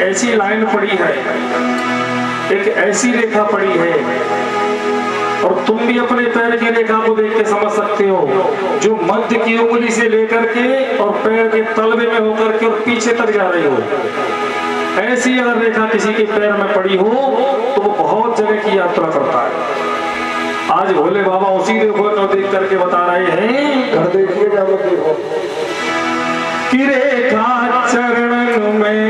ऐसी लाइन पड़ी है, एक ऐसी रेखा पड़ी है, और तुम भी अपने पैर की रेखा को देख के समझ सकते हो, जो मध्य की उंगली से लेकर के और पैर के तलवे में होकर के और पीछे तक जा रही हो। ऐसी अगर रेखा किसी के पैर में पड़ी हो तो वो बहुत जगह की यात्रा करता है। आज भोले बाबा उसी देखो को देख करके बता रहे हैं, घर देखिए क्या मत देखो कि रेखा चरणन में,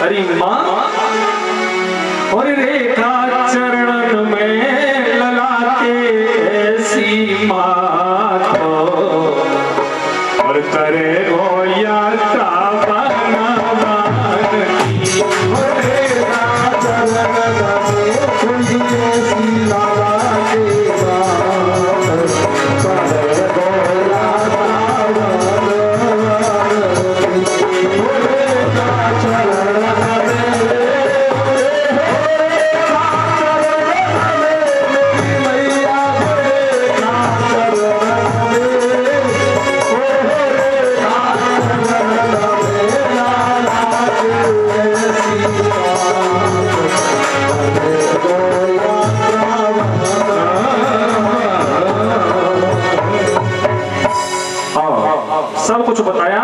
अरे माँ, और रेखा चरणन में ललाटे ऐसी माँ को, और करे हो यात्रा सब कुछ बताया,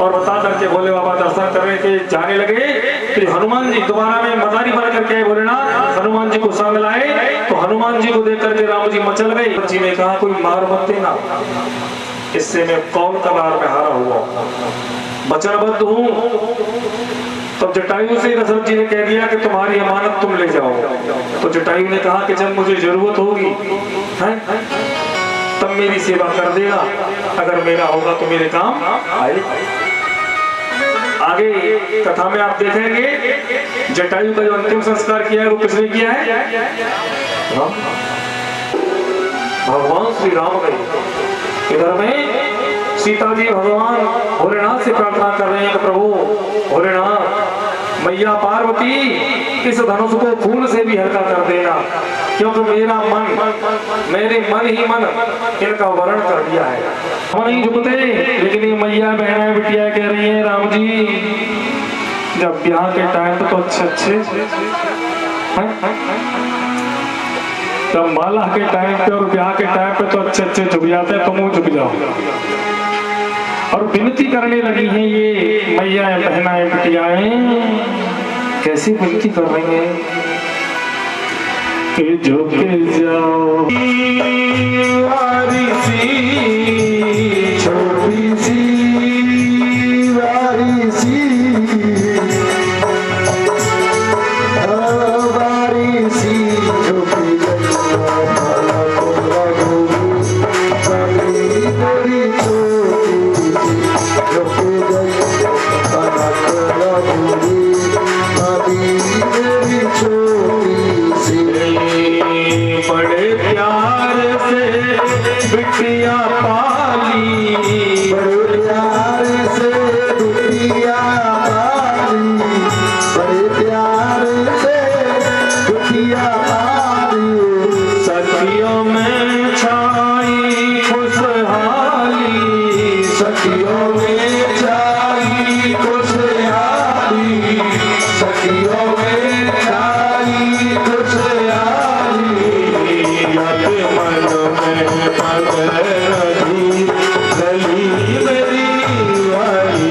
और बता करके भोले बाबा दर्शन करने के जाने लगे। फिर हनुमान जी दोबारा में मदारी बन करके बोले ना, हनुमान जी को संग लाए, तो हनुमान जी को देख करके राम जी मचल गए। जी ने कहा कोई मार मत देना, इससे मैं कौन कबार में हारा हुआ, वचनबद्ध हूँ। तब जटायु से दशरथ जी ने कह दिया कि तुम्हारी अमानत तुम ले जाओ। तो जटायु ने कहा कि जब मुझे जरूरत होगी है तब मेरी सेवा कर देगा, अगर मेरा होगा तो मेरे काम आए। आगे कथा में आप देखेंगे जटायु का जो अंतिम संस्कार किया है वो किसने किया है? भगवान श्री राम गए। इधर में सीता जी भगवान भोलेनाथ से प्रार्थना कर रहे हैं कि प्रभु भोलेनाथ, मैया पार्वती, इस धनुष को फूल से भी हल्का कर देना, क्योंकि मेरा मन, मेरे मन ही मन इनका वर्ण कर दिया है। हम नहीं झुकते, लेकिन ये मैया बहना बिटिया कह रही है राम जी, जब ब्याह के टाइम पे तो अच्छे जब माला के टाइम पे और ब्याह के टाइम पे तो अच्छे झुक जाते हैं, तुम झुक जाओ। और विनती करने लगी हैं ये मैया बहनाएं बिटियाएं, कैसी विनती कर रही हैं कि झुक जाओ वारिसी, छोटी सी वारिसी, वारिसी छोटी बड़े प्यार से बिटिया पाली, बड़े प्यार से बिटिया पाली, बड़े प्यार से बिटिया पाली, सखियों में छाई खुशहाली, सखियों में छाई खुशहाली, सखियों में छाई खुशहाली, मन में पगड़ी गली मेरी वाली,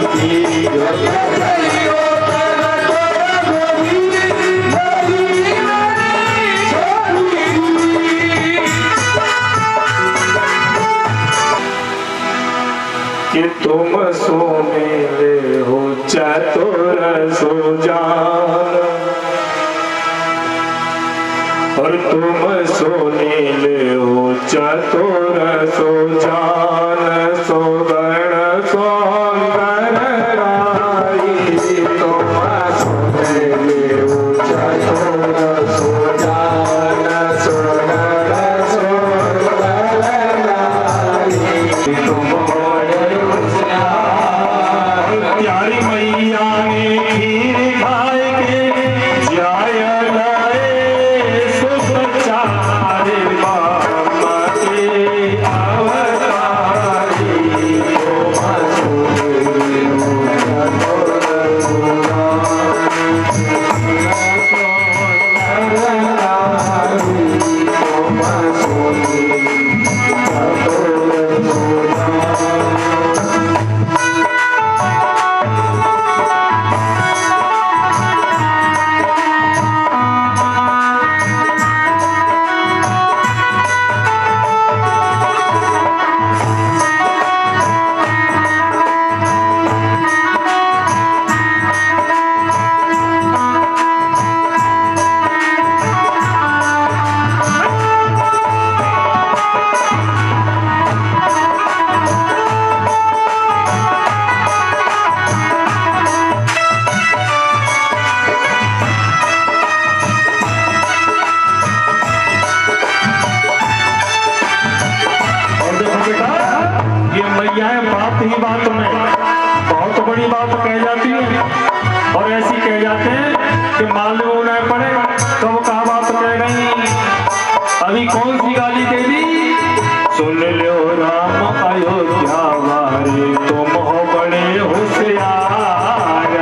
कि तुम सो मेरे हो चतुर सो जान, और तुम सो नीले हो चतुर सो जान, सो गण सो गणराई, तुम सो नीले हो चतुर सो जान, सो गण सो गणराई, तुम प्यारी मैया ने खीर खाए के जाय लाए सुख चारे बाबा के अवतार। और ऐसी कह जाते हैं कि मालूम न पड़े कब कहा बात कह गई। अभी कौन सी गाली कह दी? सुन लो राम अयोध्या वारे तुम हो बड़े होशियार।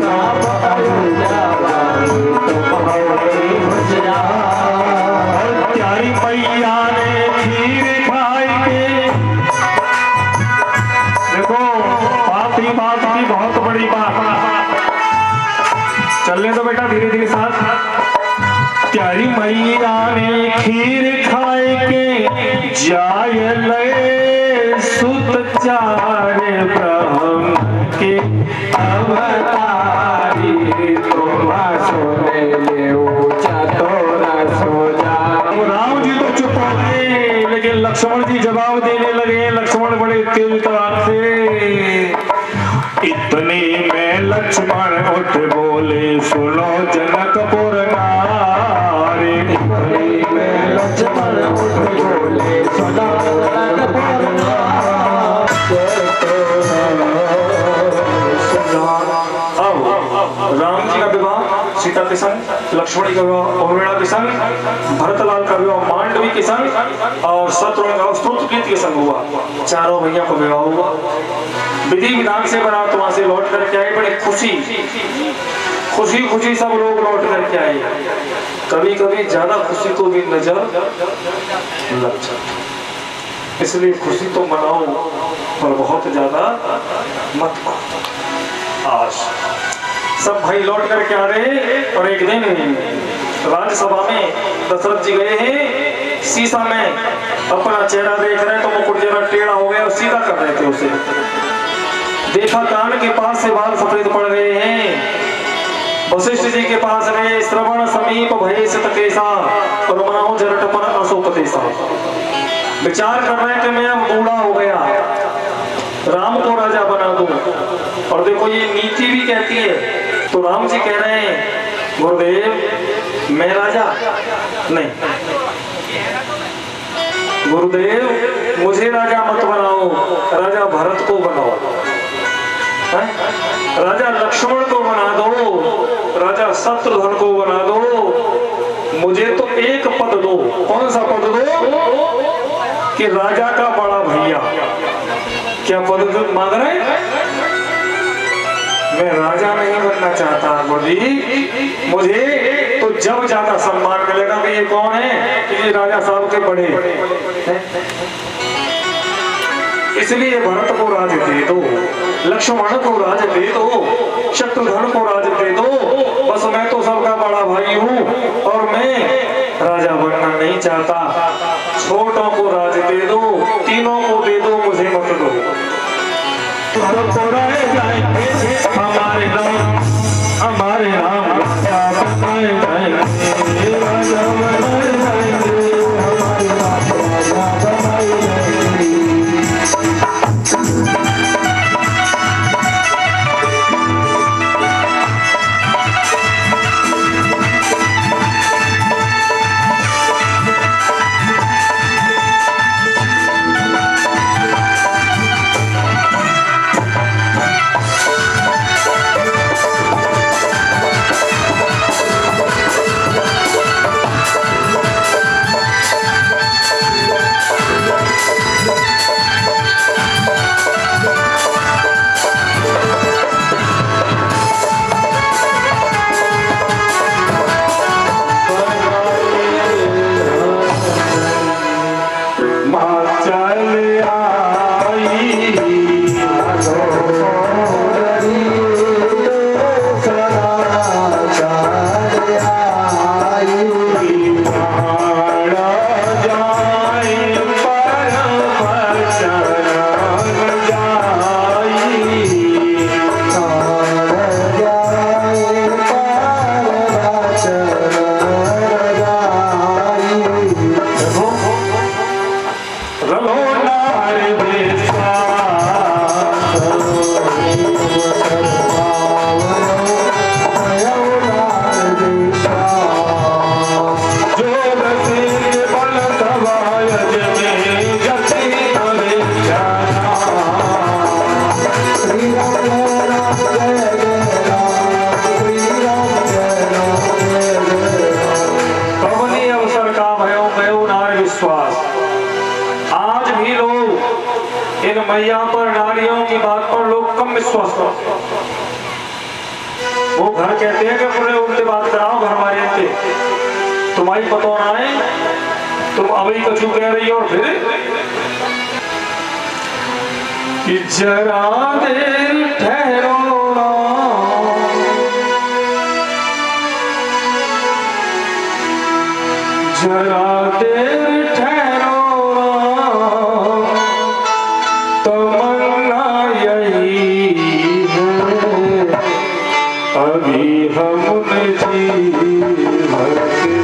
राम अयोध्या वारे तुम हो बड़े होशियार। प्यारी मैया ने खीर खाई के, देखो बात ही बात की बहुत बड़ी बात। चलने दो बेटा धीरे धीरे साथ। प्यारी मैया ने खीर खाए के जाय लगे सुत चारे ब्रह्म के अवतारी। तुम सोने ले ऊंचा तो न सो जा। राम जी तो चुप हो गए, लेकिन लक्ष्मण जी जवाब देने लगे। लक्ष्मण बड़े तेज तरार से। इतने में लक्ष्मण उठ बोले सुनो जनकपुर नारी। इतने में लक्ष्मण उठ बोले सुनो जनकपुर नारी। अब राम जी का विवाह सीता के संग, लक्ष्मण का विवाह उर्मिला के संग, भरतलाल का विवाह मांडवी के संग और शत्रुघ्न का स्तुतकीर्ति के संग हुआ। चारों भैया का विवाह हुआ। विधि विधान से बारात वहां से लौट करके आए। बड़े खुशी खुशी खुशी सब लोग लौट करके आए। कभी कभी ज्यादा खुशी को भी नजर लग जाती, इसलिए खुशी तो मनाओ पर बहुत ज्यादा मत करो। आज सब भाई लौट करके आ रहे। और एक दिन राज्यसभा में दशरथ जी गए हैं, शीशा में अपना चेहरा देख रहे तो मुकुट जरा टेढ़ा हो गया और सीधा कर रहे थे उसे। देखा कान के पास से बाल सफेद पड़ गए हैं। वशिष्ठ जी के पास रहे। श्रवण समीप भय सतकेसा और मनाओ जरट पर अशोकतेसा। विचार कर रहे कि मैं अब बूढ़ा हो गया, राम को राजा बना दूं। और देखो ये नीति भी कहती है। तो राम जी कह रहे हैं गुरुदेव मैं राजा नहीं, गुरुदेव मुझे राजा मत बनाओ, राजा भरत को बनाओ, राजा लक्ष्मण को बना दो, राजा शत्रुघ्न को बना दो। मुझे तो एक पद दो। कौन सा पद दो? कि राजा का बड़ा भैया। क्या पद मांग रहे? मैं राजा नहीं बनना चाहता गुरुजी, मुझे तो जब ज्यादा सम्मान मिलेगा कि ये कौन है, कि ये राजा साहब के बड़े हैं। इसलिए भरत को राज दे दो, लक्ष्मण को राज दे दो, शत्रुघ्न को राज दे दो। बस मैं तो सबका बड़ा भाई हूँ और मैं राजा बनना नहीं चाहता। छोटों को राज दे दो, तीनों को दे दो, मुझे मत दो। तो रह जाएंगे हमारे नाम, हमारे नाम बनाए जाएंगे, राजा बनाए जाएंगे, हमारे नाम राजा बनाए जाएंगे। मैया पर, नारियों की बात पर लोग कम विश्वास करते। वो घर कहते हैं कि अपने उनसे बात कराओ घर वाले से, तुम्हारी पतो ना है, तुम अभी कछु कह रही हो। फिर कि जरा देर ठहरो ना, जरा देर ठहरो ना, तमन्ना यही है, अभी हमने जी भर के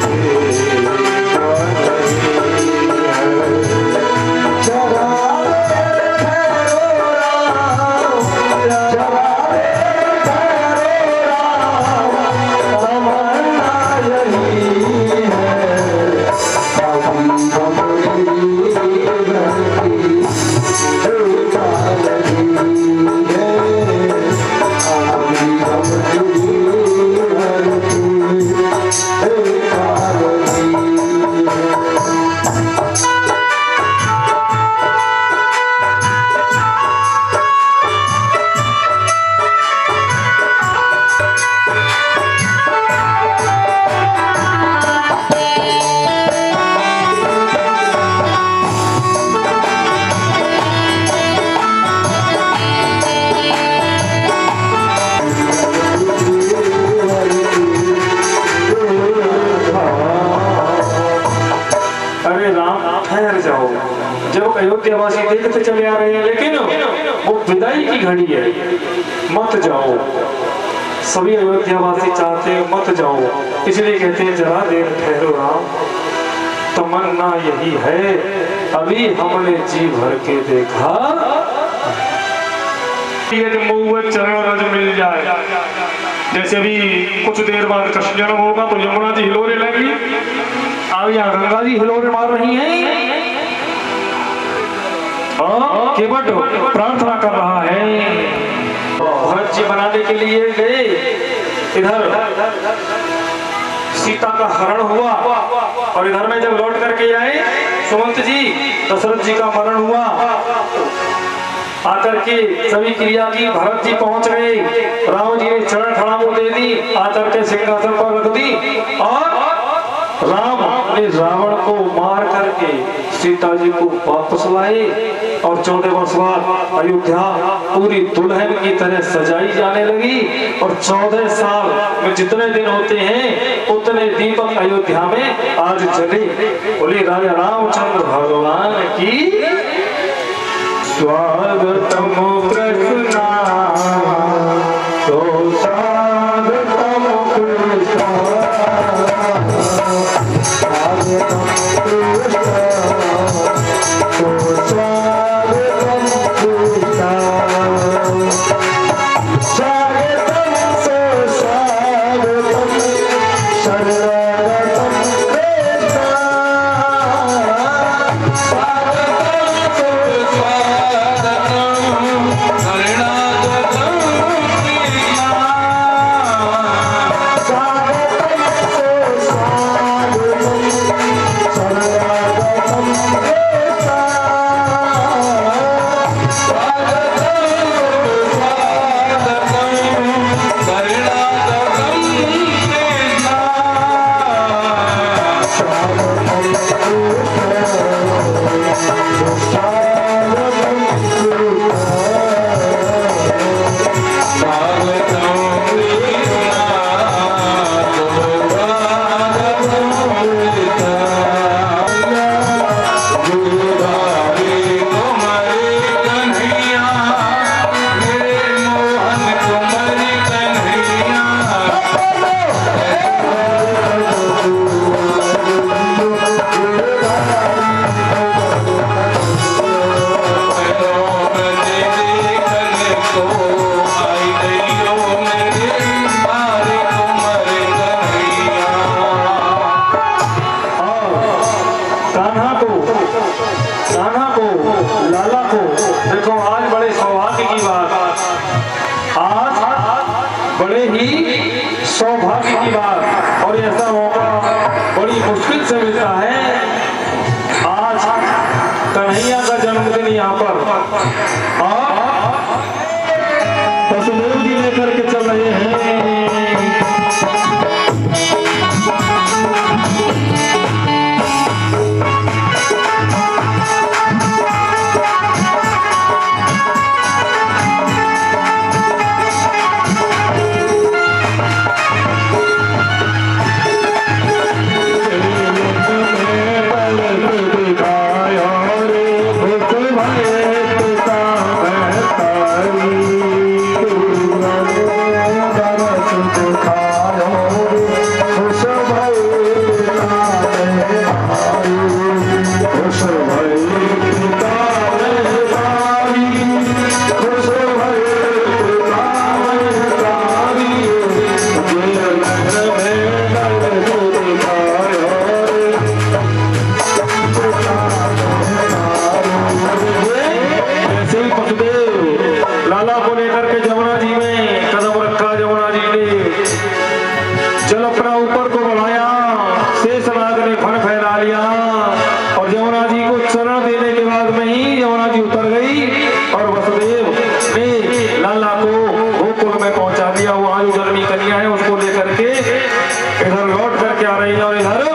अयोध्यावासी देखते चले आ रहे हैं, लेकिन वो विदाई की घड़ी है, मत जाओ। सभी अयोध्यावासी चाहते हैं मत जाओ, इसलिए कहते हैं जरा देर ठहरो राम, तमन्ना यही है, अभी हमने जी भर के देखा। चरण रज मिल जाए, जैसे भी कुछ देर बाद कृष्ण जन्म होगा तो यमुना जी हिलोरे लगेगी, अब यहाँ गंगा जी हिलोरे मार रही हैं, केवट प्रार्थना कर रहा है। भरत जी बनाने के लिए गए, इधर सीता का हरण हुआ और इधर में जब लौट करके आए सुमंत जी, दशरथ जी का मरण हुआ, आकर के सभी क्रिया की, भरत जी पहुंच गए, राम जी ने चरण खड़ामू दे दी, आकर के सिंहासन पर रख दी और राम ने रावण को मार करके सीता जी को वापस लाए और 14 वर्ष बाद अयोध्या पूरी दुल्हन की तरह सजाई जाने लगी। और 14 साल में जितने दिन होते हैं उतने दीपक अयोध्या में आज जले। बोले राजा रामचंद्र भगवान की स्वागतम कृष्णा तो स्वागतम कृष्णा, स्वागतम कृष्णा तो स्वागतम कृष्णा, स्वागतम तो स्वागतम शरणम कृष्णा, स्वागतम तो स्वागतम शरणागतम कृष्णा, स्वागतम तो स्वागतम शरणागतम कृष्णा, कान्हा को, लाला को देखो आज बड़े सौभाग्य की बात, आज बड़े ही सौभाग्य की बात, और ऐसा मौका बड़ी मुश्किल से मिलता है। आज कन्हैया का जन्मदिन यहाँ पर वसुदेव जी लेकर के चल रहे हैं। लाला को लेकर के जमुना जी में कदम रखा। जमुना जी ने जल अपना ऊपर को बढ़ाया, शेषनाग ने फन फैला लिया और जमुना जी को चरण देने के बाद में ही जमुना जी उतर गई और वसुदेव ने लाला को गोकुल में पहुंचा दिया। वहां जो जन्मी कन्या है उसको लेकर के इधर लौट करके आ रही है और इधर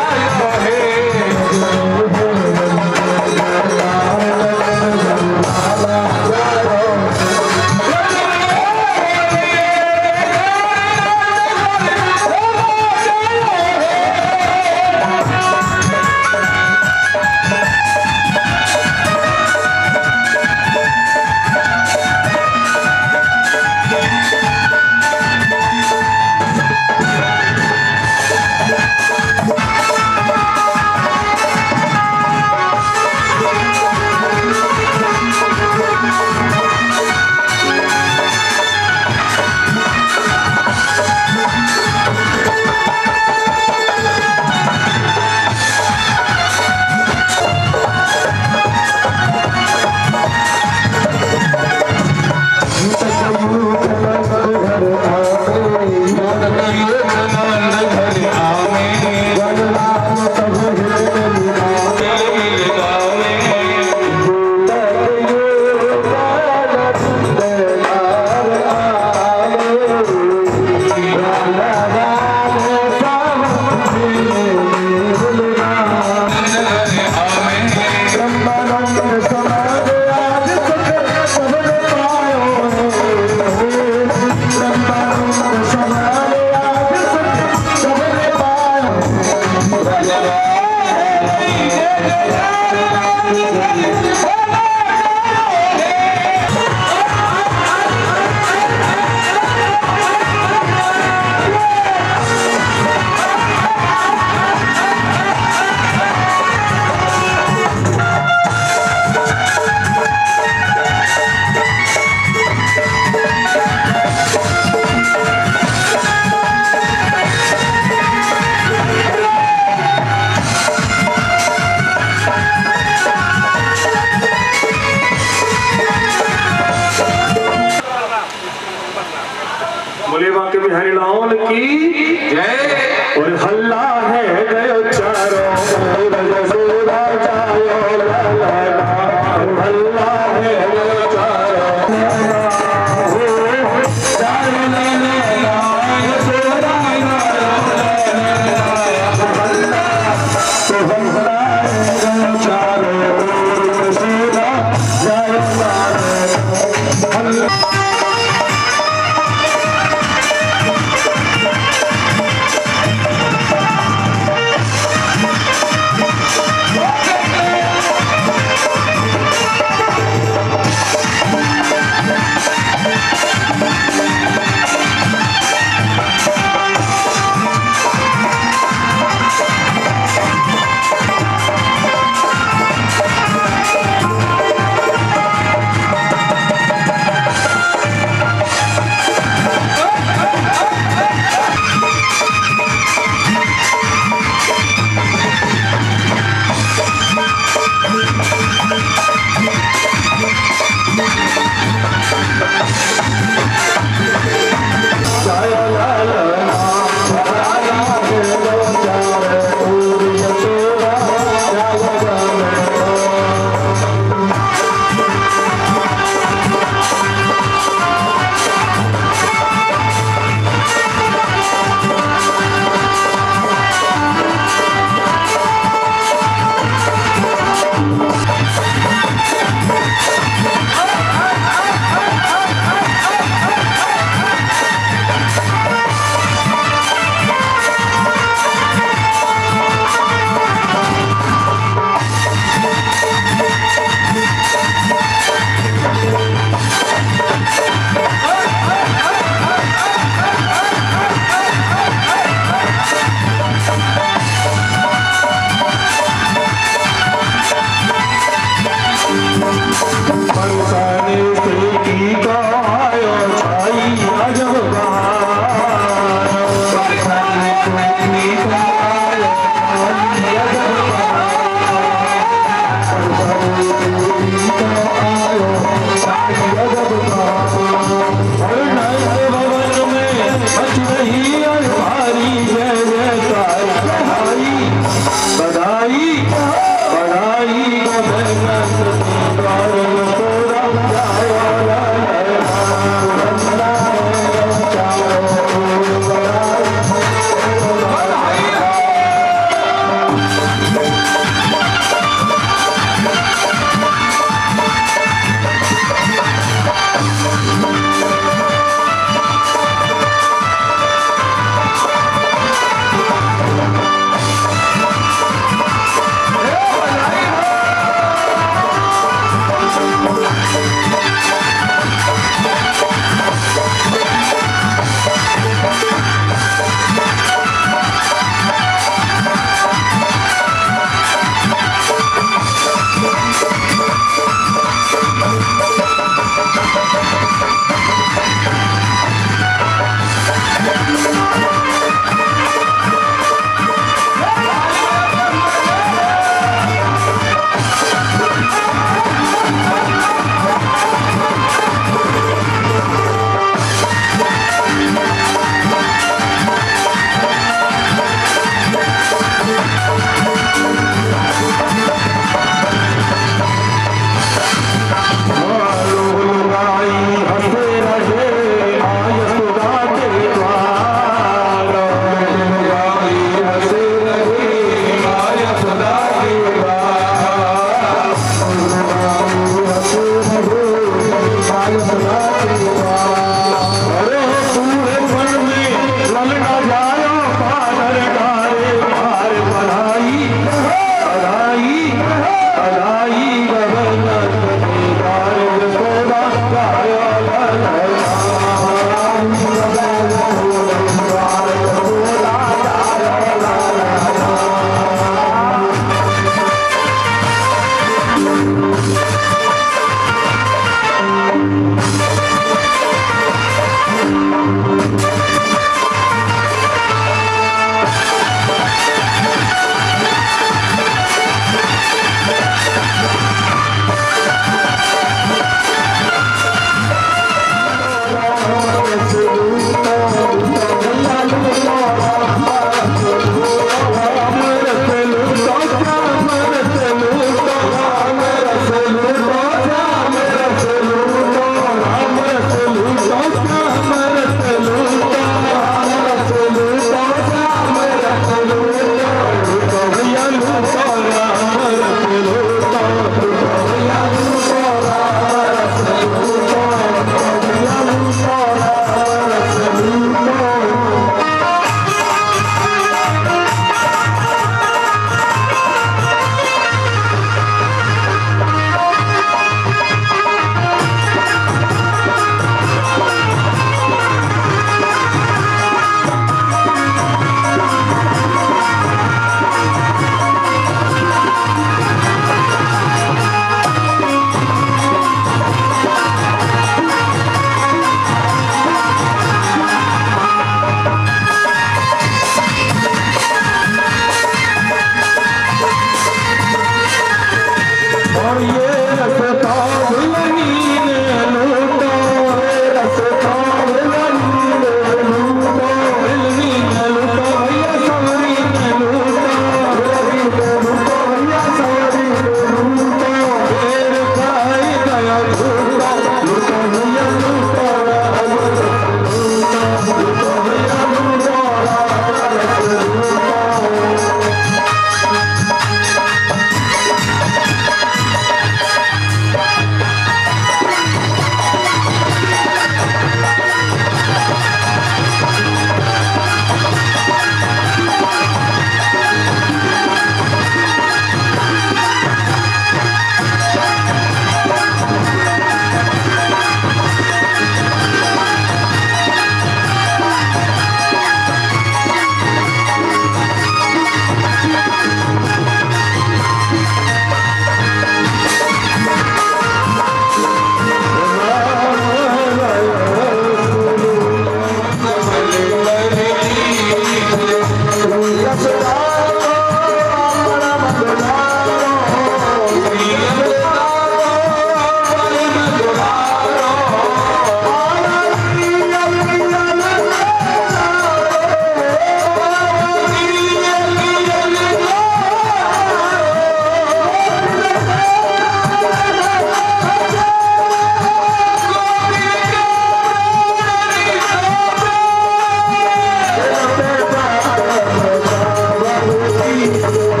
रे